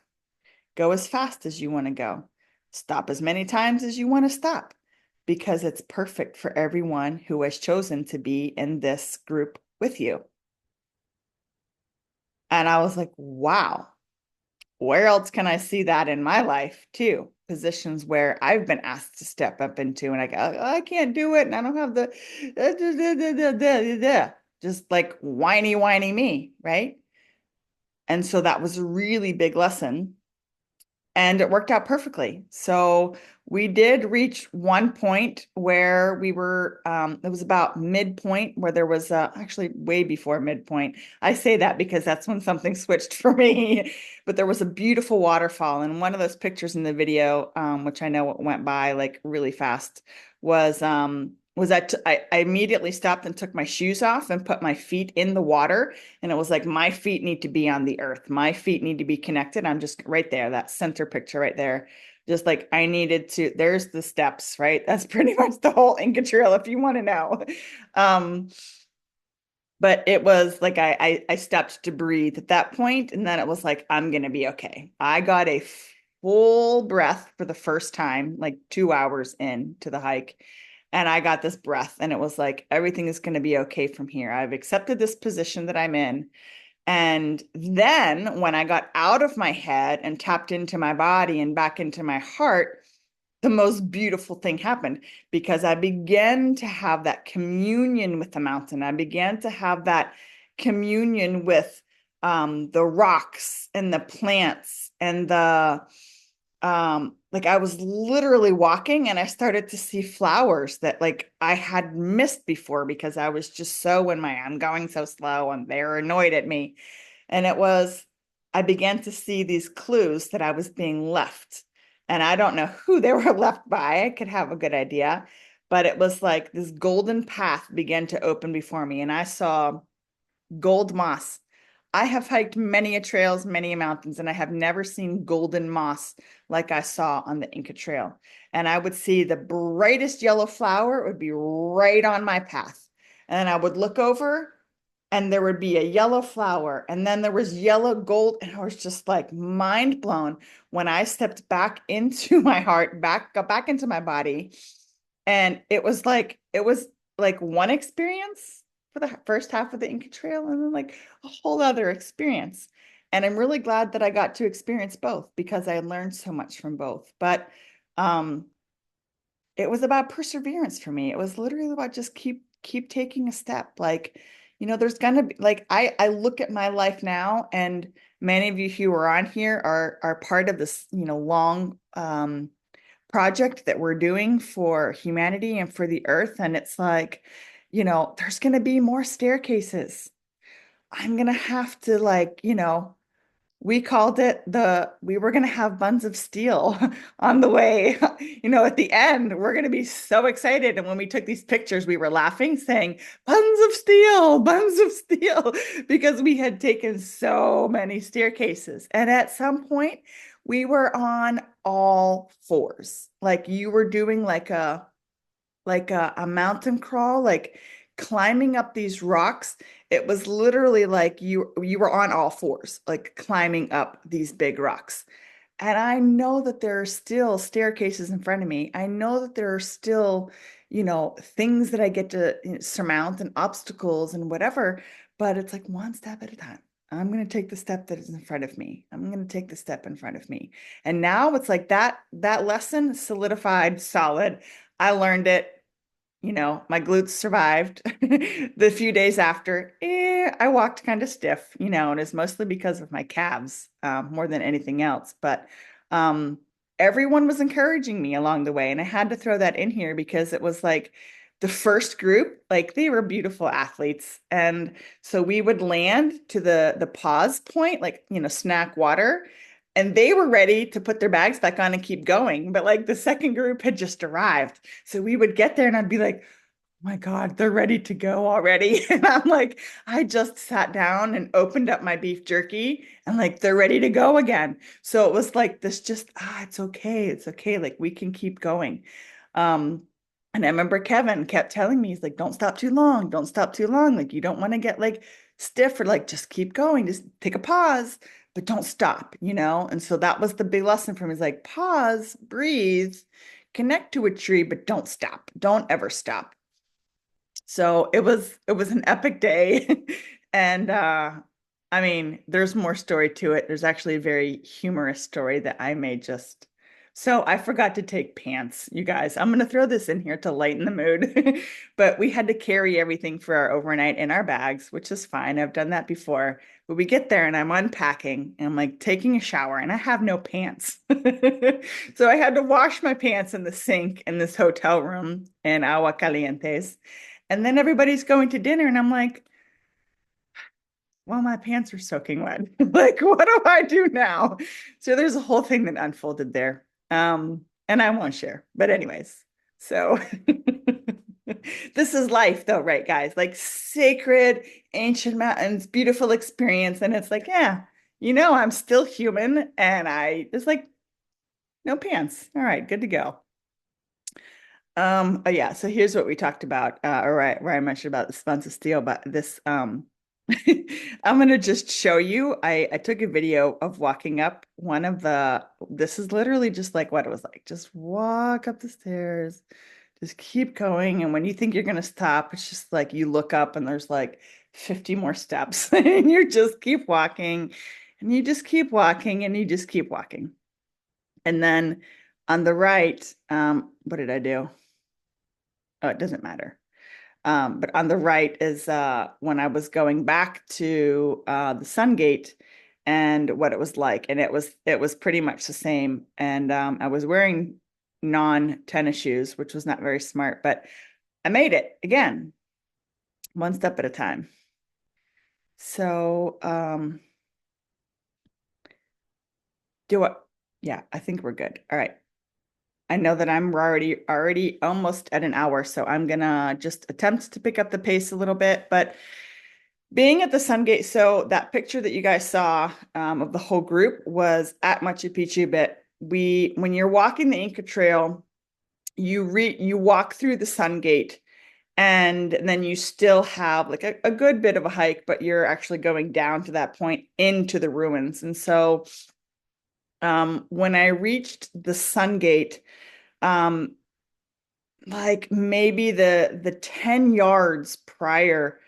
Go as fast as you want to go. Stop as many times as you want to stop, because it's perfect for everyone who has chosen to be in this group with you. And I was like, wow, where else can I see that in my life too? Positions where I've been asked to step up into, and I go, oh, I can't do it, and I don't have the just like whiny me, right? And so that was a really big lesson, and it worked out perfectly. So we did reach one point where we were, it was about midpoint, where there was actually way before midpoint. I say that because that's when something switched for me. But there was a beautiful waterfall. And one of those pictures in the video, which I know went by like really fast, was I immediately stopped and took my shoes off and put my feet in the water. And it was like, my feet need to be on the earth. My feet need to be connected. I'm just right there, that center picture right there. Just like I needed to, there's the steps, right? That's pretty much the whole Inca Trail, if you want to know. Um, but it was like I stopped to breathe at that point, and then it was like, I'm gonna be okay. I got a full breath for the first time, like 2 hours into the hike. And I got this breath, and it was like, everything is going to be okay from here. I've accepted this position that I'm in. And then when I got out of my head and tapped into my body and back into my heart, the most beautiful thing happened, because I began to have that communion with the mountain. I began to have that communion with the rocks and the plants and like I was literally walking and I started to see flowers that like I had missed before, because I was just so in my, I'm going so slow, and they're annoyed at me. And I began to see these clues that I was being left. And I don't know who they were left by. I could have a good idea, but it was like this golden path began to open before me, and I saw gold moss I have hiked many a trails, many a mountains, and I have never seen golden moss like I saw on the Inca Trail. And I would see the brightest yellow flower, it would be right on my path. And I would look over and there would be a yellow flower, and then there was yellow gold, and I was just like mind blown when I stepped back into my heart, got back into my body. And it was like one experience for the first half of the Inca Trail, and then like a whole other experience. And I'm really glad that I got to experience both because I learned so much from both. But um, it was about perseverance for me. It was literally about just keep taking a step. Like, there's gonna be like I look at my life now, and many of you who are on here are part of this, long project that we're doing for humanity and for the earth. And it's like, there's gonna be more staircases. I'm gonna have to like, we called it we were going to have buns of steel on the way. At the end, we're going to be so excited. And when we took these pictures, we were laughing, saying, buns of steel, because we had taken so many staircases. And at some point, we were on all fours. Like you were doing like a mountain crawl, like climbing up these rocks. It was literally like you were on all fours, like climbing up these big rocks. And I know that there are still staircases in front of me. I know that there are still, things that I get to surmount and obstacles and whatever, but it's like one step at a time. I'm going to take the step that is in front of me. I'm going to take the step in front of me. And now it's like that lesson solidified, solid. I learned it. My glutes survived the few days after. I walked kind of stiff, and it's mostly because of my calves, more than anything else. But um, everyone was encouraging me along the way. And I had to throw that in here because it was like the first group, like they were beautiful athletes. And so we would land to the pause point, like, snack water. And they were ready to put their bags back on and keep going. But like the second group had just arrived. So we would get there and I'd be like, oh my God, they're ready to go already. And I'm like, I just sat down and opened up my beef jerky and like they're ready to go again. So it was like this just, it's okay. It's okay. Like we can keep going. Um, and I remember Kevin kept telling me, he's like, don't stop too long. Don't stop too long. Like you don't want to get like stiff or like just keep going. Just take a pause, but don't stop. And so that was the big lesson for me. Is like pause, breathe, connect to a tree, but don't stop. Don't ever stop. So it was an epic day. And I mean, there's more story to it. There's actually a very humorous story that I made just so I forgot to take pants, you guys. I'm gonna throw this in here to lighten the mood. But we had to carry everything for our overnight in our bags, which is fine. I've done that before. But we get there and I'm unpacking and I'm like taking a shower and I have no pants. So I had to wash my pants in the sink in this hotel room in Agua Calientes. And then everybody's going to dinner, and I'm like, well, my pants are soaking wet. Like, what do I do now? So there's a whole thing that unfolded there. And I won't share. But anyways, so this is life though, right, guys? Like sacred, ancient mountains, beautiful experience. And it's like, yeah, I'm still human. And it's like, no pants. All right, good to go. Oh yeah, so here's what we talked about, or where I mentioned about the spons of steel, but this I'm gonna just show you. I took a video of walking up one of this is literally just like what it was like. Just walk up the stairs, just keep going. And when you think you're gonna stop, it's just like you look up and there's like 50 more steps, and you just keep walking, and you just keep walking, and you just keep walking. And then on the right, what did I do? Oh, it doesn't matter. But on the right is when I was going back to the Sun Gate and what it was like. And it was pretty much the same. And I was wearing non-tennis shoes, which was not very smart, but I made it again, one step at a time. So do it. Yeah, I think we're good. All right. I know that I'm already almost at an hour, so I'm gonna just attempt to pick up the pace a little bit, but Being at the Sun Gate, so that picture that you guys saw of the whole group was at Machu Picchu, but when you're walking the Inca Trail, you walk through the Sun Gate, and then you still have like a good bit of a hike, but you're actually going down to that point into the ruins. And so when I reached the Sun Gate, um, like maybe the 10 yards prior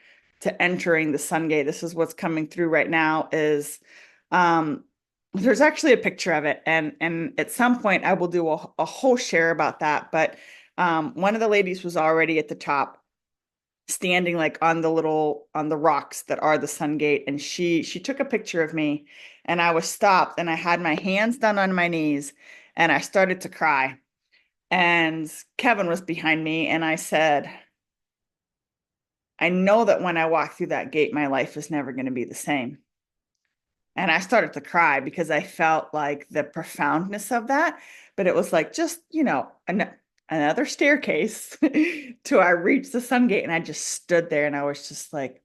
to entering the Sun Gate, this is what's coming through right now, is um there's actually a picture of it, and at some point I will do a whole share about that. But one of the ladies was already at the top, standing like on the rocks that are the Sun Gate, and she took a picture of me, and I was stopped, and I had my hands down on my knees, and I started to cry. And Kevin was behind me, and I said, I know that when I walk through that gate, my life is never going to be the same. And I started to cry because I felt like the profoundness of that. But it was like just, another staircase till I reached the Sun Gate. And I just stood there, and I was just like,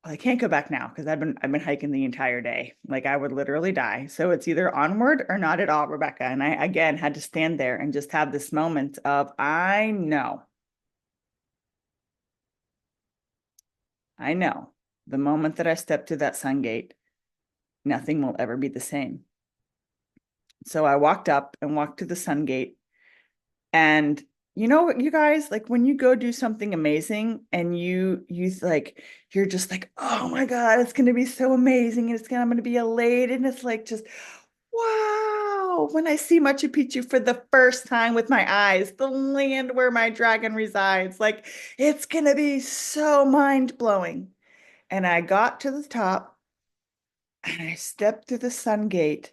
well, I can't go back now because I've been hiking the entire day. Like I would literally die. So it's either onward or not at all, Rebecca. And I again had to stand there and just have this moment of I know the moment that I step through that Sun Gate, nothing will ever be the same. So I walked up and walked to the Sun Gate. And you know what, you guys, like when you go do something amazing and you're just like, oh my God, it's gonna be so amazing, and I'm gonna be elated. And it's like just wow. When I see Machu Picchu for the first time with my eyes, the land where my dragon resides, like it's gonna be so mind-blowing. And I got to the top, and I stepped through the Sun Gate,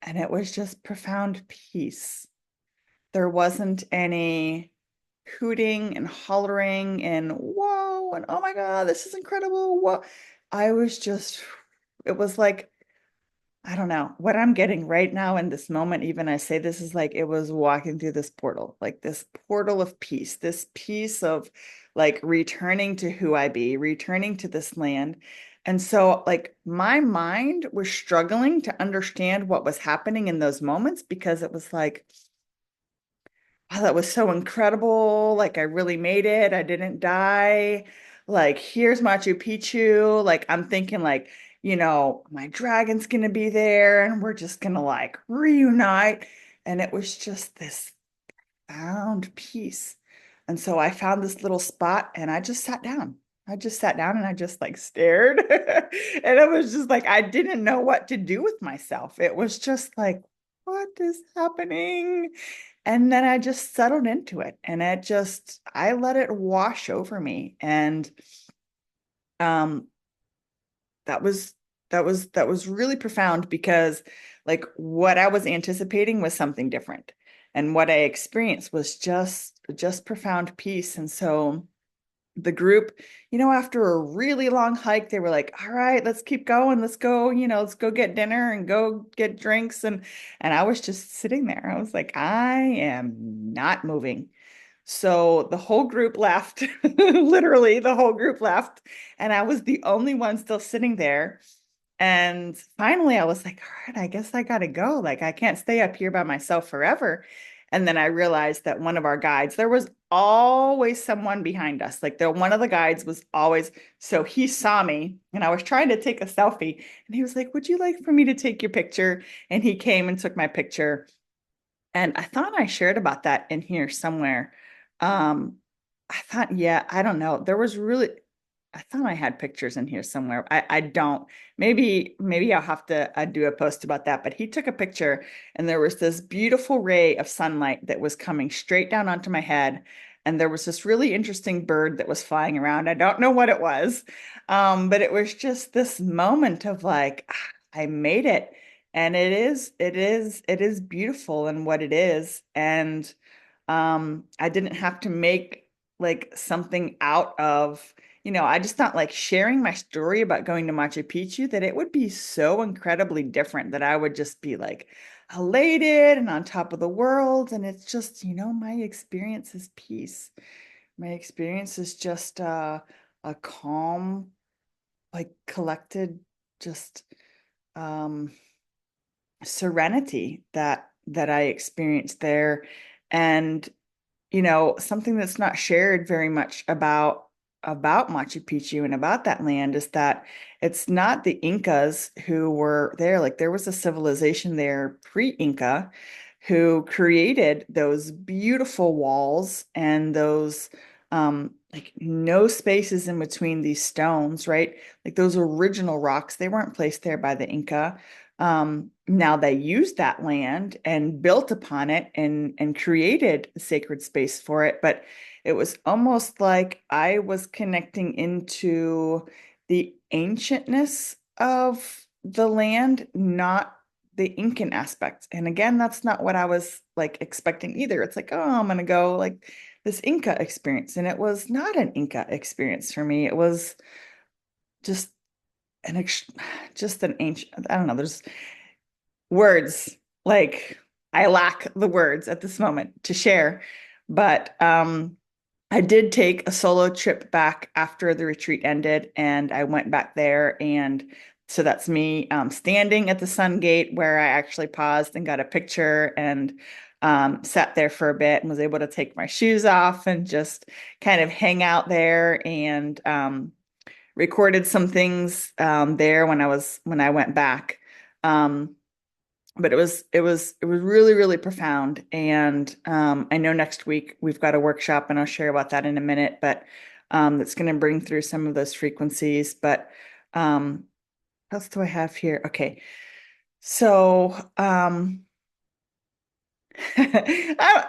and it was just profound peace. There wasn't any hooting and hollering and whoa and oh my God, this is incredible. Whoa. I was just, it was like, I don't know what I'm getting right now in this moment. Even I say this is like it was walking through this portal, like this portal of peace, this piece of like returning to who I be, returning to this land. And so, like, my mind was struggling to understand what was happening in those moments because it was like, oh, that was so incredible. Like, I really made it. I didn't die. Like, here's Machu Picchu. Like, I'm thinking, like, my dragon's gonna be there and we're just gonna like reunite. And it was just this found peace. And so I found this little spot and I just sat down. I just sat down and I just like stared. And it was just like, I didn't know what to do with myself. It was just like, what is happening? And then I just settled into it, and I let it wash over me. And um that was that was really profound because like what I was anticipating was something different. And what I experienced was just profound peace. And so the group, after a really long hike, they were like, all right, let's keep going. Let's go, let's go get dinner and go get drinks. And I was just sitting there. I was like, I am not moving. So the whole group left, literally the whole group left. And I was the only one still sitting there. And finally, I was like, all right, I guess I gotta go. Like, I can't stay up here by myself forever. And then I realized that one of our guides, there was always someone behind us. Like, one of the guides was always, so he saw me and I was trying to take a selfie. And he was like, would you like for me to take your picture? And he came and took my picture. And I thought I shared about that in here somewhere. Um, I thought, yeah, I don't know. I thought I had pictures in here somewhere. I don't. Maybe I'll have to do a post about that. But he took a picture, and there was this beautiful ray of sunlight that was coming straight down onto my head. And there was this really interesting bird that was flying around. I don't know what it was. But it was just this moment of like, I made it. And it is beautiful in what it is. And I didn't have to make like something out of, I just thought like sharing my story about going to Machu Picchu, that it would be so incredibly different, that I would just be like elated and on top of the world. And it's just, my experience is peace. My experience is just a calm, like collected, just um serenity that I experienced there. And something that's not shared very much about Machu Picchu and about that land is that it's not the Incas who were there. Like there was a civilization there pre-Inca who created those beautiful walls and those like no spaces in between these stones, right? Like those original rocks, they weren't placed there by the Inca. Now they used that land and built upon it and created a sacred space for it, but it was almost like I was connecting into the ancientness of the land, not the Incan aspect. And again, that's not what I was like expecting either. It's like, oh, I'm gonna go like this Inca experience. And it was not an Inca experience for me. It was just an ex just an ancient, I don't know, there's words like I lack the words at this moment to share. But I did take a solo trip back after the retreat ended, and I went back there. And so that's me standing at the sun gate where I actually paused and got a picture and sat there for a bit and was able to take my shoes off and just kind of hang out there and recorded some things there when I went back. Um, but it was really really profound. And I know next week we've got a workshop, and I'll share about that in a minute, but that's going to bring through some of those frequencies. But um what else do I have here? Okay, so I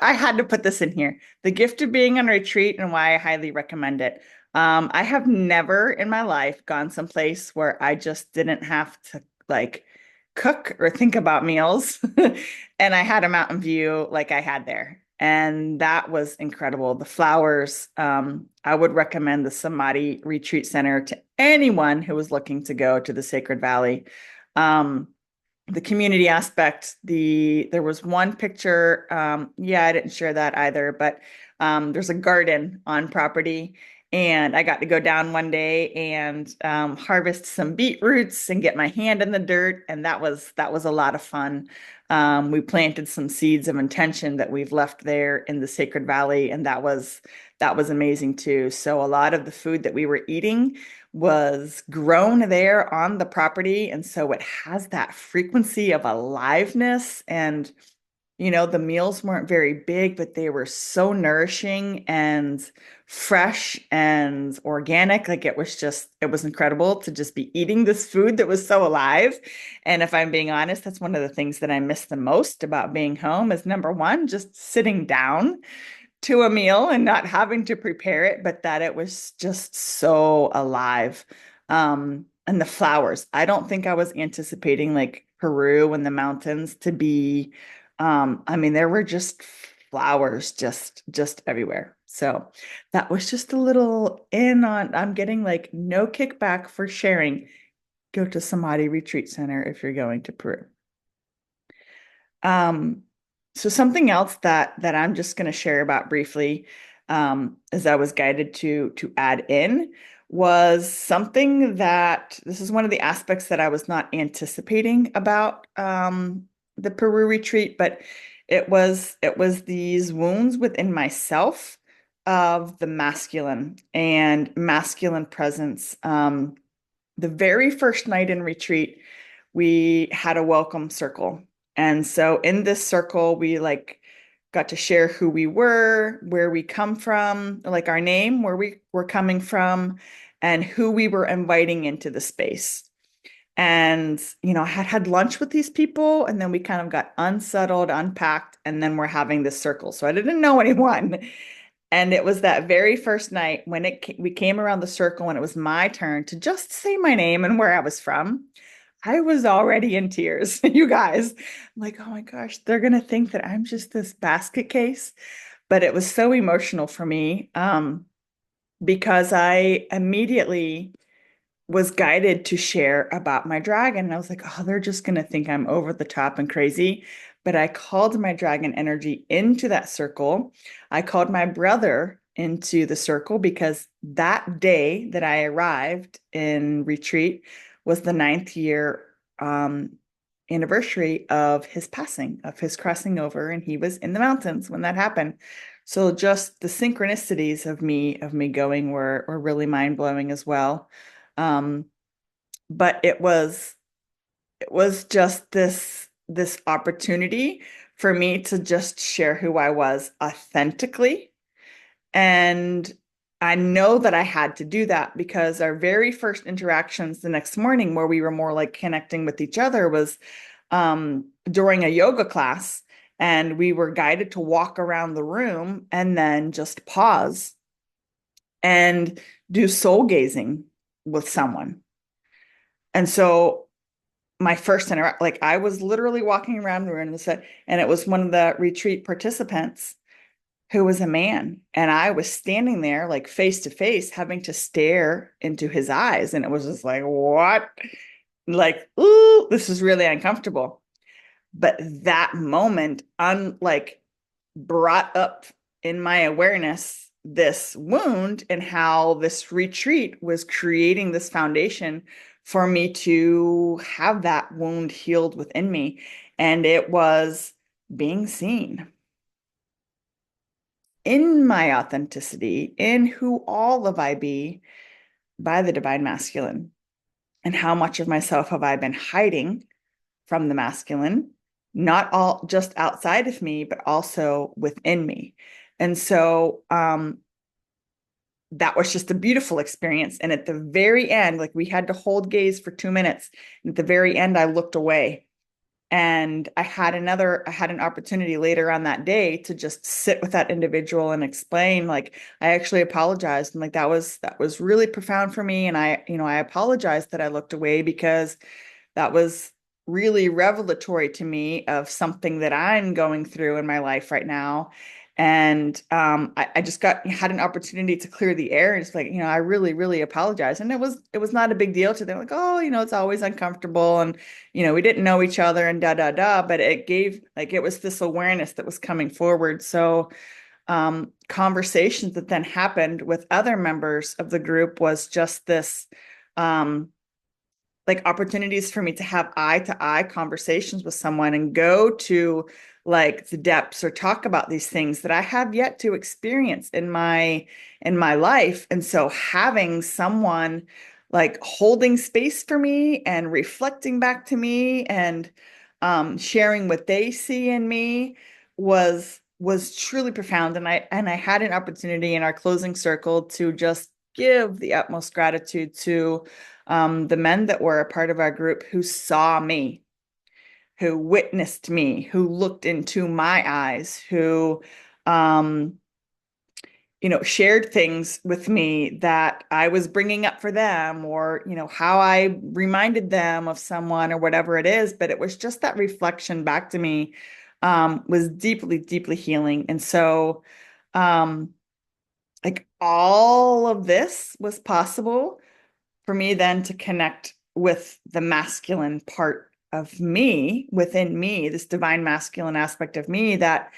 had to put this in here. The gift of being on retreat and why I highly recommend it. I have never in my life gone someplace where I just didn't have to like cook or think about meals. And I had a mountain view like I had there. And that was incredible. The flowers, I would recommend the Samadhi Retreat Center to anyone who was looking to go to the Sacred Valley. Um, the community aspect, there was one picture, yeah, I didn't share that either, but there's a garden on property, and I got to go down one day and harvest some beetroots and get my hand in the dirt, and that was a lot of fun. We planted some seeds of intention that we've left there in the Sacred Valley, and that was amazing too. So a lot of the food that we were eating was grown there on the property. And so it has that frequency of aliveness. And, the meals weren't very big, but they were so nourishing and fresh and organic. Like it was incredible to just be eating this food that was so alive. And if I'm being honest, that's one of the things that I miss the most about being home is number one, just sitting down to a meal and not having to prepare it, but that it was just so alive. And the flowers, I don't think I was anticipating like Peru and the mountains to be, I mean, there were just flowers just everywhere. So that was just a little in on, I'm getting like no kickback for sharing. Go to Samadhi Retreat Center if you're going to Peru. Um, so something else that I'm just going to share about briefly, as I was guided to add in, was something that this is one of the aspects that I was not anticipating about the Peru retreat, but it was these wounds within myself of the masculine and masculine presence. The very first night in retreat, we had a welcome circle. And so in this circle, we like got to share who we were, where we come from, like our name, where we were coming from, and who we were inviting into the space. And, I had lunch with these people, and then we kind of got unsettled, unpacked, and then we're having this circle. So I didn't know anyone. And it was that very first night when we came around the circle and it was my turn to just say my name and where I was from. I was already in tears, you guys. I'm like, oh my gosh, they're gonna think that I'm just this basket case. But it was so emotional for me, because I immediately was guided to share about my dragon. And I was like, oh, they're just gonna think I'm over the top and crazy. But I called my dragon energy into that circle. I called my brother into the circle because that day that I arrived in retreat was the 9th year anniversary of his passing, of his crossing over, and he was in the mountains when that happened. So just the synchronicities of me going were really mind-blowing as well. Um, but it was just this opportunity for me to just share who I was authentically. And I know that I had to do that because our very first interactions the next morning, where we were more like connecting with each other, was during a yoga class. And we were guided to walk around the room and then just pause and do soul gazing with someone. And so my first interact, like I was literally walking around the room and said, and it was one of the retreat participants who was a man. And I was standing there like face to face, having to stare into his eyes. And it was just like, what? Like, ooh, this is really uncomfortable. But that moment, brought up in my awareness this wound and how this retreat was creating this foundation for me to have that wound healed within me. And it was being seen in my authenticity, in who all of I be by the divine masculine. And how much of myself have I been hiding from the masculine, not all just outside of me, but also within me. And so that was just a beautiful experience. And at the very end, like we had to hold gaze for 2 minutes. And at the very end, I looked away. And I had an opportunity later on that day to just sit with that individual and explain, like, I actually apologized. And like, that was really profound for me. And I apologized that I looked away because that was really revelatory to me of something that I'm going through in my life right now. And I just had an opportunity to clear the air. And it's like, I really, really apologize. And it was not a big deal to them. Like, oh, it's always uncomfortable. And, we didn't know each other and da, da, da. But it was this awareness that was coming forward. So conversations that then happened with other members of the group was just this, like opportunities for me to have eye to eye conversations with someone and go to like the depths or talk about these things that I have yet to experience in my life. And so having someone like holding space for me and reflecting back to me and sharing what they see in me was truly profound. And I had an opportunity in our closing circle to just give the utmost gratitude to the men that were a part of our group who saw me, who witnessed me, who looked into my eyes, who, shared things with me that I was bringing up for them, or, how I reminded them of someone or whatever it is. But it was just that reflection back to me, was deeply, deeply healing. And so, like all of this was possible for me then to connect with the masculine part of me within me, this divine masculine aspect of me that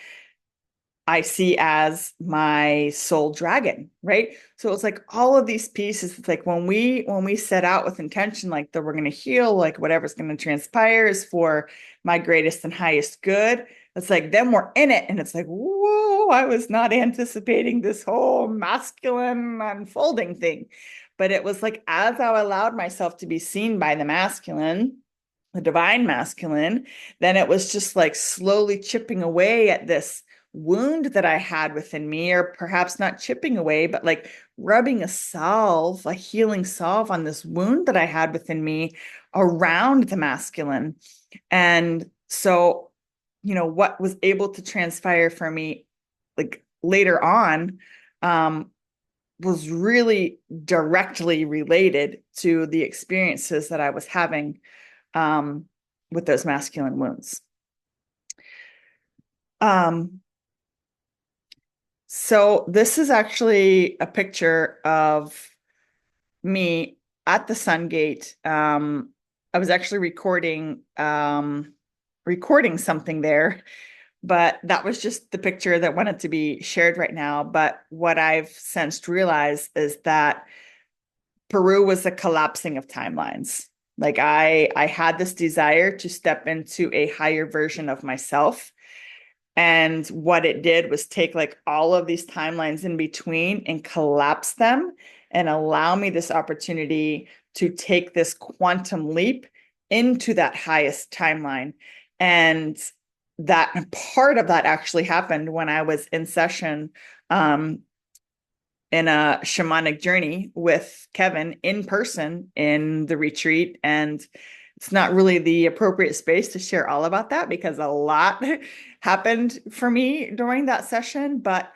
I see as my soul dragon, right? So it's like all of these pieces. It's like when we set out with intention, like that we're going to heal, like whatever's going to transpire is for my greatest and highest good. It's like then we're in it, and it's like, whoa! I was not anticipating this whole masculine unfolding thing, but it was like as I allowed myself to be seen by the masculine, the divine masculine, then it was just like slowly chipping away at this wound that I had within me, or perhaps not chipping away, but like rubbing a healing salve on this wound that I had within me around the masculine. And so, what was able to transpire for me, like later on, was really directly related to the experiences that I was having with those masculine wounds. So this is actually a picture of me at the Sun Gate. I was actually recording something there but that was just the picture that wanted to be shared right now. But what I've since realized is that Peru was a collapsing of timelines. Like I had this desire to step into a higher version of myself. And what it did was take like all of these timelines in between and collapse them and allow me this opportunity to take this quantum leap into that highest timeline. And that part of that actually happened when I was in session um, in a shamanic journey with Kevin in person in the retreat. And it's not really the appropriate space to share all about that because a lot happened for me during that session, but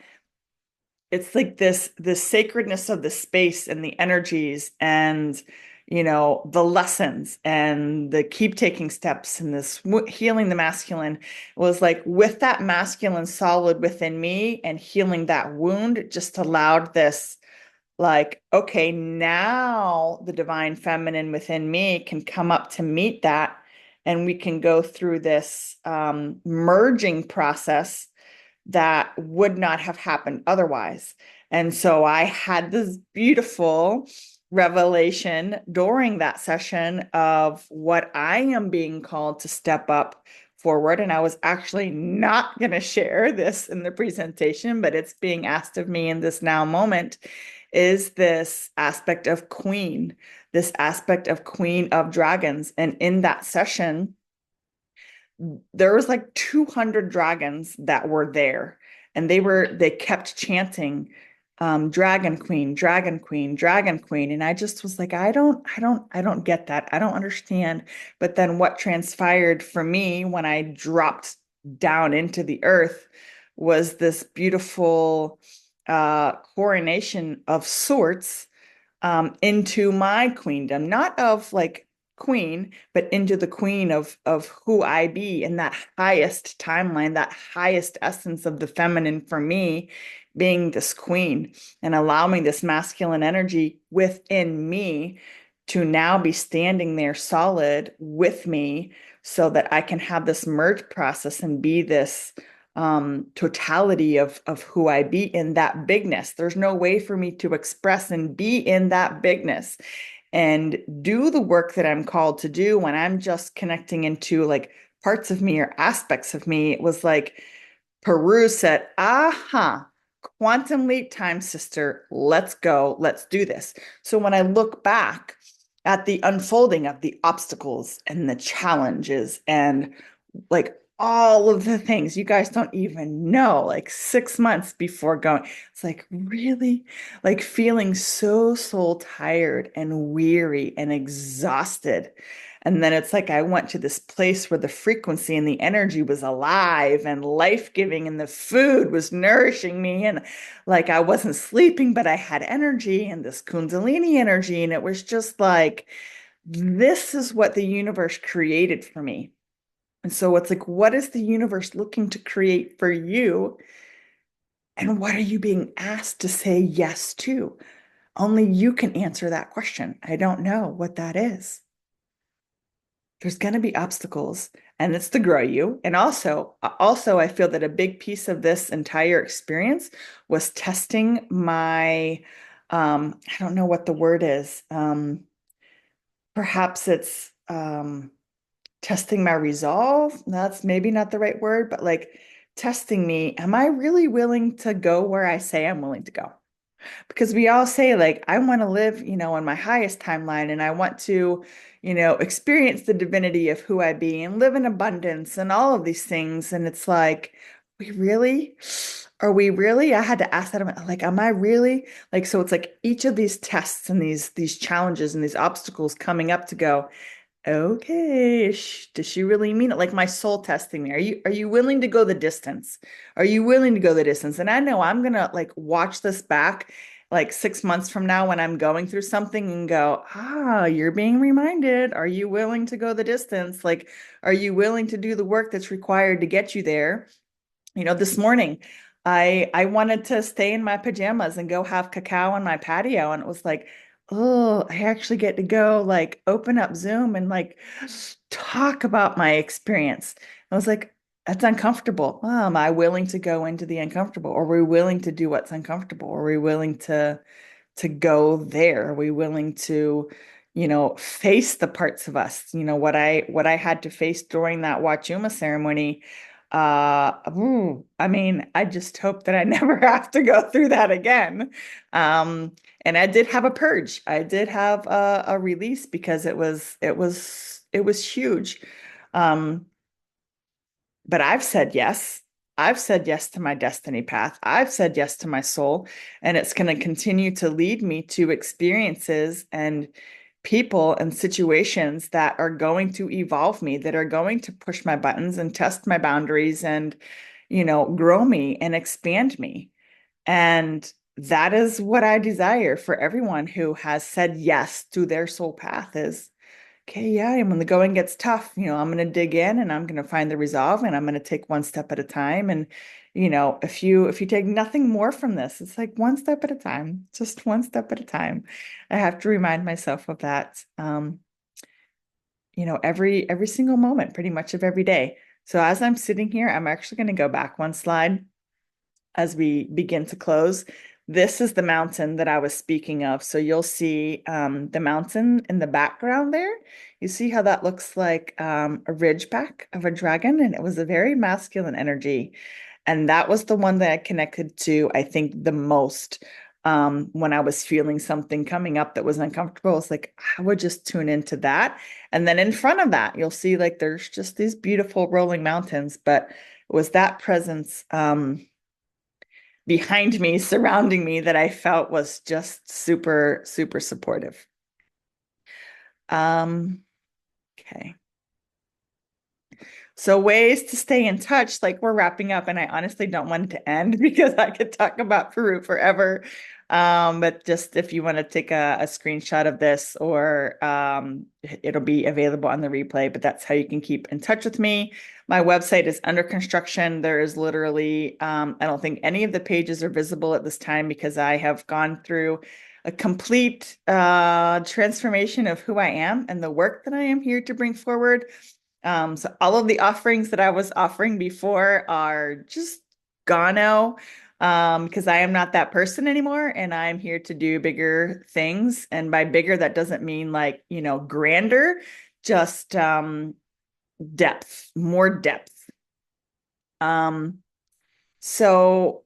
it's like this sacredness of the space and the energies and the lessons and the keep taking steps and this healing the masculine was like with that masculine solid within me and healing that wound just allowed this like, okay, now the divine feminine within me can come up to meet that and we can go through this merging process that would not have happened otherwise. And so I had this beautiful revelation during that session of what I am being called to step up forward. And I was actually not going to share this in the presentation, but it's being asked of me in this now moment is this aspect of queen, this aspect of queen of dragons. And in that session, there was like 200 dragons that were there and they kept chanting dragon queen, dragon queen, dragon queen. And I just was like, I don't get that. I don't understand. But then what transpired for me when I dropped down into the earth was this beautiful coronation of sorts into my queendom, not of like queen, but into the queen of who I be in that highest timeline, that highest essence of the feminine for me being this queen and allowing this masculine energy within me to now be standing there solid with me so that I can have this merge process and be this totality of who I be in that bigness. There's no way for me to express and be in that bigness and do the work that I'm called to do when I'm just connecting into like parts of me or aspects of me. It was like Peru said, aha, quantum leap time, sister. Let's go. Let's do this. So when I look back at the unfolding of the obstacles and the challenges and like all of the things you guys don't even know, like 6 months before going, it's like really like feeling so soul tired and weary and exhausted. And then it's like I went to this place where the frequency and the energy was alive and life-giving, and the food was nourishing me. And like I wasn't sleeping, but I had energy and this Kundalini energy. And it was just like, this is what the universe created for me. And so it's like, what is the universe looking to create for you? And what are you being asked to say yes to? Only you can answer that question. I don't know what that is. There's going to be obstacles, and it's to grow you. And also, I feel that a big piece of this entire experience was testing my, I don't know what the word is. Perhaps it's testing my resolve. That's maybe not the right word, but like testing me. Am I really willing to go where I say I'm willing to go? Because we all say, like, I want to live, on my highest timeline and I want to, experience the divinity of who I be and live in abundance and all of these things. And it's like, we really? Are we really? I had to ask that. I'm like, am I really? Like, so it's like each of these tests and these challenges and these obstacles coming up to go, okay, does she really mean it? Like my soul testing me. Are you willing to go the distance? Are you willing to go the distance? And I know I'm gonna like watch this back like 6 months from now when I'm going through something and go, you're being reminded. Are you willing to go the distance? Like, are you willing to do the work that's required to get you there? This morning I wanted to stay in my pajamas and go have cacao on my patio. And it was like, oh, I actually get to go like open up Zoom and like talk about my experience. I was like, That's uncomfortable. Am I willing to go into the uncomfortable? Are we willing to do what's uncomfortable? Are we willing to go there? Are we willing to, face the parts of us? What I had to face during that Wachuma ceremony. I mean, I just hope that I never have to go through that again. And I did have a purge. I did have a release because it was huge. Um, but I've said yes. I've said yes to my destiny path. I've said yes to my soul, and it's going to continue to lead me to experiences and people and situations that are going to evolve me, that are going to push my buttons and test my boundaries and, grow me and expand me. And that is what I desire for everyone who has said yes to their soul path is, okay, yeah, and when the going gets tough, I'm going to dig in and I'm going to find the resolve and I'm going to take one step at a time. And, if you take nothing more from this, it's like one step at a time, just one step at a time. I have to remind myself of that, every single moment, pretty much of every day. So as I'm sitting here, I'm actually going to go back one slide as we begin to close. This is the mountain that I was speaking of. So you'll see the mountain in the background there. You see how that looks like a ridgeback of a dragon, and it was a very masculine energy. And that was the one that I connected to, I think, the most when I was feeling something coming up that was uncomfortable. It's like I would just tune into that. And then in front of that, you'll see like there's just these beautiful rolling mountains, but it was that presence behind me, surrounding me that I felt was just super, super supportive. Okay. So ways to stay in touch, like we're wrapping up, and I honestly don't want it to end because I could talk about Peru forever. But just if you want to take a screenshot of this, or it'll be available on the replay, but that's how you can keep in touch with me. My website is under construction. There is literally, I don't think any of the pages are visible at this time because I have gone through a complete transformation of who I am and the work that I am here to bring forward. So all of the offerings that I was offering before are just gone because I am not that person anymore and I'm here to do bigger things. And by bigger, that doesn't mean like, grander, just depth, more depth. Um, so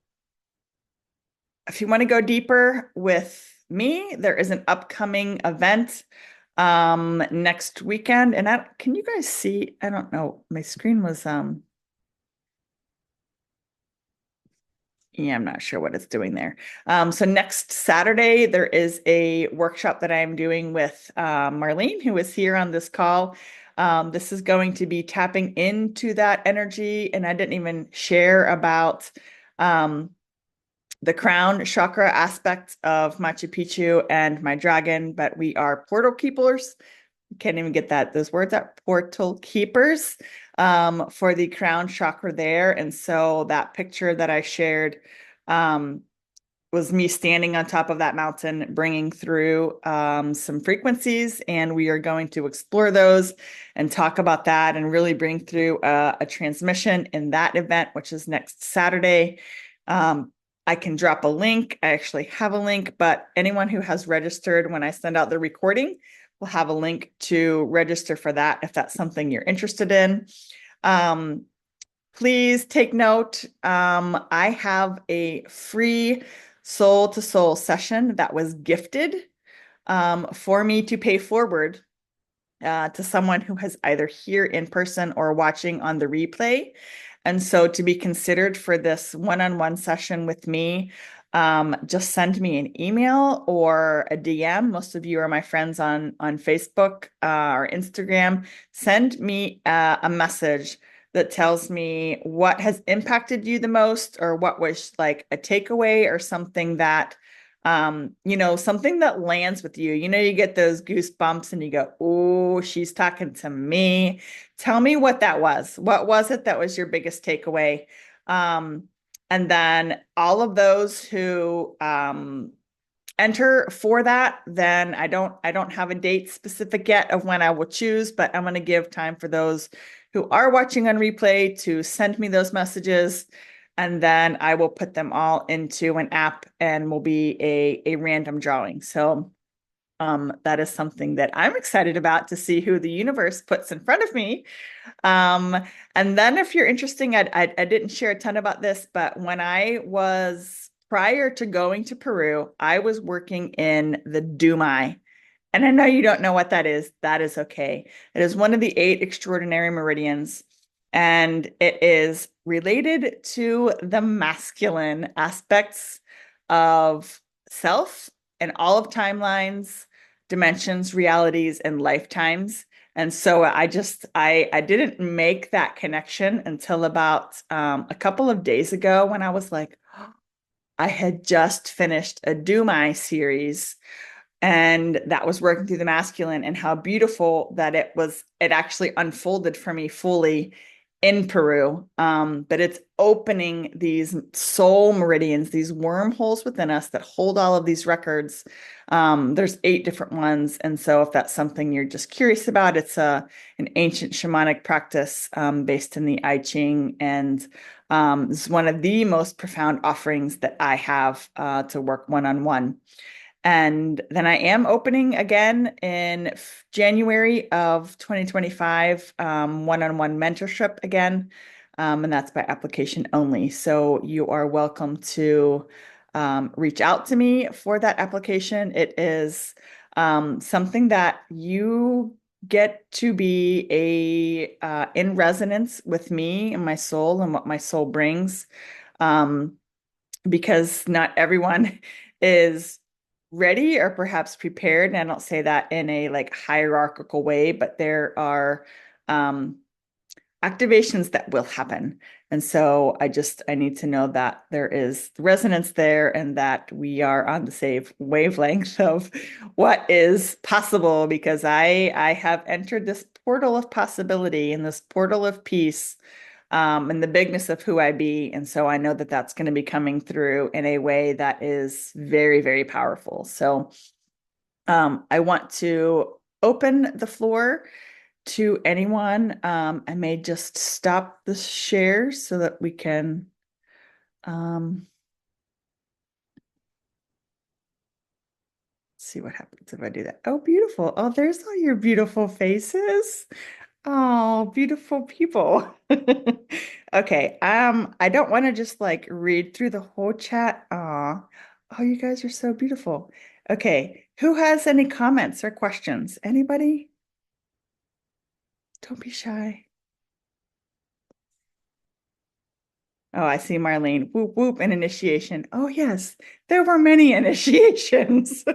if you want to go deeper with me, there is an upcoming event next weekend. And can you guys see? I don't know. My screen was yeah, I'm not sure what it's doing there. So next Saturday, there is a workshop that I'm doing with Marlene, who is here on this call. This is going to be tapping into that energy, and I didn't even share about the crown chakra aspect of Machu Picchu and my dragon, but we are portal keepers. Can't even get those words out. Portal keepers for the crown chakra there. And so that picture that I shared was me standing on top of that mountain, bringing through some frequencies. And we are going to explore those and talk about that and really bring through a transmission in that event, which is next Saturday. I can drop a link. I actually have a link, but anyone who has registered when I send out the recording will have a link to register for that if that's something you're interested in. Please take note. I have a free soul to soul session that was gifted for me to pay forward to someone who has either here in person or watching on the replay. And so to be considered for this one-on-one session with me, just send me an email or a DM. Most of you are my friends on Facebook or Instagram. Send me a message that tells me what has impacted you the most, or what was like a takeaway or something that something that lands with you. You get those goosebumps and you go, oh, she's talking to me. Tell me what that was. What was it that was your biggest takeaway? And then all of those who enter for that, then I don't have a date specific yet of when I will choose, but I'm going to give time for those who are watching on replay to send me those messages. And then I will put them all into an app and will be a random drawing. So that is something that I'm excited about to see who the universe puts in front of me. Um, and then if you're interested, I didn't share a ton about this, but when I was prior to going to Peru, I was working in the Dumai. And I know you don't know what that is. That is okay. It is one of the 8 extraordinary meridians, and it is related to the masculine aspects of self and all of timelines, dimensions, realities, and lifetimes. And so I didn't make that connection until about a couple of days ago when I was like, I had just finished a Dumai series, and that was working through the masculine, and how beautiful that it actually unfolded for me fully in Peru. But it's opening these soul meridians, these wormholes within us that hold all of these records. There's 8 different ones. And so if that's something you're just curious about, it's an ancient shamanic practice based in the I Ching. And this is one of the most profound offerings that I have to work one-on-one. And then I am opening again in January of 2025, one-on-one mentorship again. And that's by application only. So you are welcome to reach out to me for that application. It is something that you get to be in resonance with me and my soul and what my soul brings. Because not everyone is ready or perhaps prepared. And I don't say that in a like hierarchical way, but there are activations that will happen. And so I need to know that there is resonance there and that we are on the same wavelength of what is possible, because I have entered this portal of possibility and this portal of peace, and the bigness of who I be. And so I know that that's going to be coming through in a way that is very, very powerful. So I want to open the floor to anyone. I may just stop the share so that we can see what happens if I do that. Oh, beautiful. Oh, there's all your beautiful faces. Oh, beautiful people. Okay. I don't want to just like read through the whole chat. Oh, you guys are so beautiful. Okay. Who has any comments or questions? Anybody? Don't be shy. Oh, I see Marlene. Whoop, whoop, an initiation. Oh, yes. There were many initiations,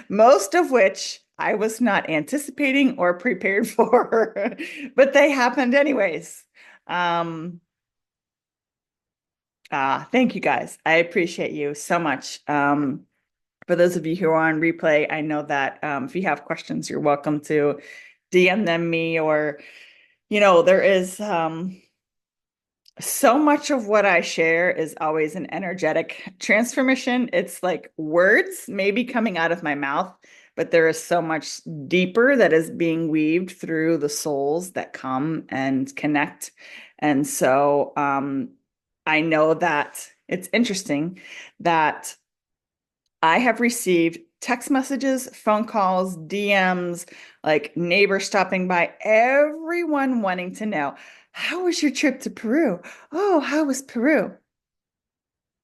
most of which I was not anticipating or prepared for, but they happened anyways. Thank you guys. I appreciate you so much. For those of you who are on replay, I know that if you have questions, you're welcome to DM them me, or, there is so much of what I share is always an energetic transformation. It's like words maybe coming out of my mouth, but there is so much deeper that is being weaved through the souls that come and connect. And so I know that it's interesting that I have received text messages, phone calls, DMs, like neighbors stopping by, everyone wanting to know, how was your trip to Peru? Oh, how was Peru?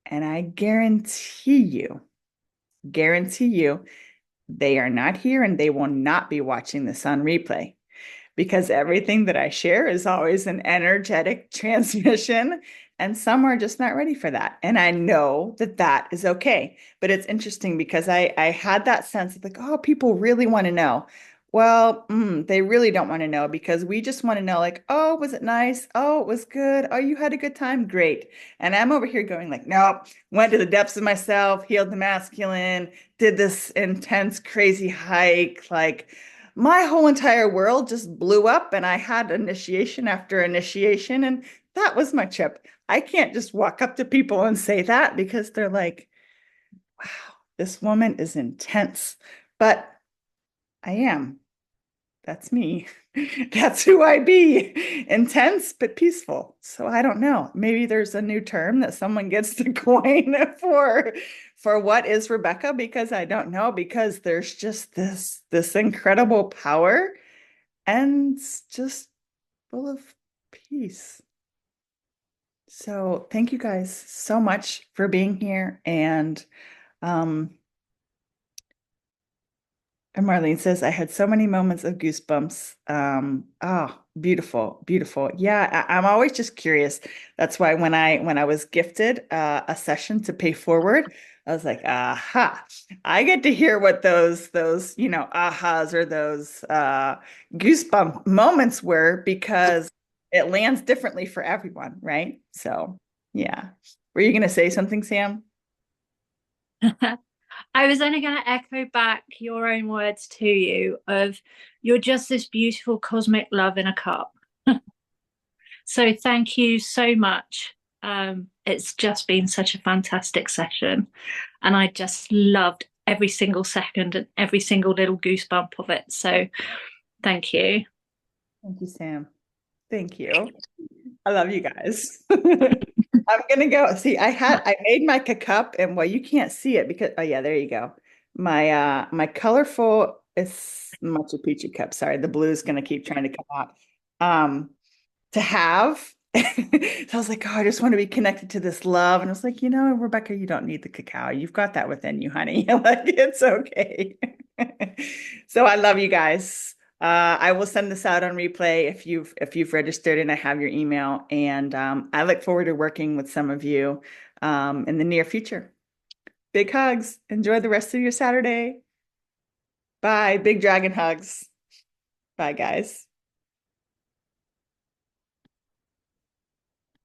And I guarantee you, they are not here and they will not be watching this on replay, because everything that I share is always an energetic transmission, and some are just not ready for that. And I know that that is okay. But it's interesting because I had that sense of like, oh, people really want to know. Well, they really don't want to know, because we just want to know like, oh, was it nice? Oh, it was good. Oh, you had a good time? Great. And I'm over here going like, nope, went to the depths of myself, healed the masculine, did this intense, crazy hike, like, my whole entire world just blew up, and I had initiation after initiation, and that was my trip. I can't just walk up to people and say that, because they're like, wow, this woman is intense. But I am. That's me. That's who I be. Intense but peaceful. So I don't know. Maybe there's a new term that someone gets to coin for what is Rebecca, because I don't know, because there's just this incredible power and just full of peace. So thank you guys so much for being here. Um, and Marlene says, I had so many moments of goosebumps. Oh, beautiful, beautiful. Yeah, I'm always just curious. That's why when I was gifted a session to pay forward, I was like, aha, I get to hear what those, ahas or those goosebump moments were, because it lands differently for everyone, right? So yeah. Were you gonna say something, Sam? I was only going to echo back your own words to you of you're just this beautiful cosmic love in a cup. So thank you so much. It's just been such a fantastic session, and I just loved every single second and every single little goosebump of it. So thank you. Thank you, Sam. Thank you. I love you guys. I'm gonna go. See, I made my cup, and well, you can't see it because, oh yeah, there you go. My colorful is Machu Picchu cup. Sorry, the blue is gonna keep trying to come out. Um, to have. So I was like, oh, I just want to be connected to this love. And I was like, Rebecca, you don't need the cacao. You've got that within you, honey. Like, it's okay. So I love you guys. I will send this out on replay if you've registered and I have your email. And I look forward to working with some of you in the near future. Big hugs. Enjoy the rest of your Saturday. Bye. Big dragon hugs. Bye, guys.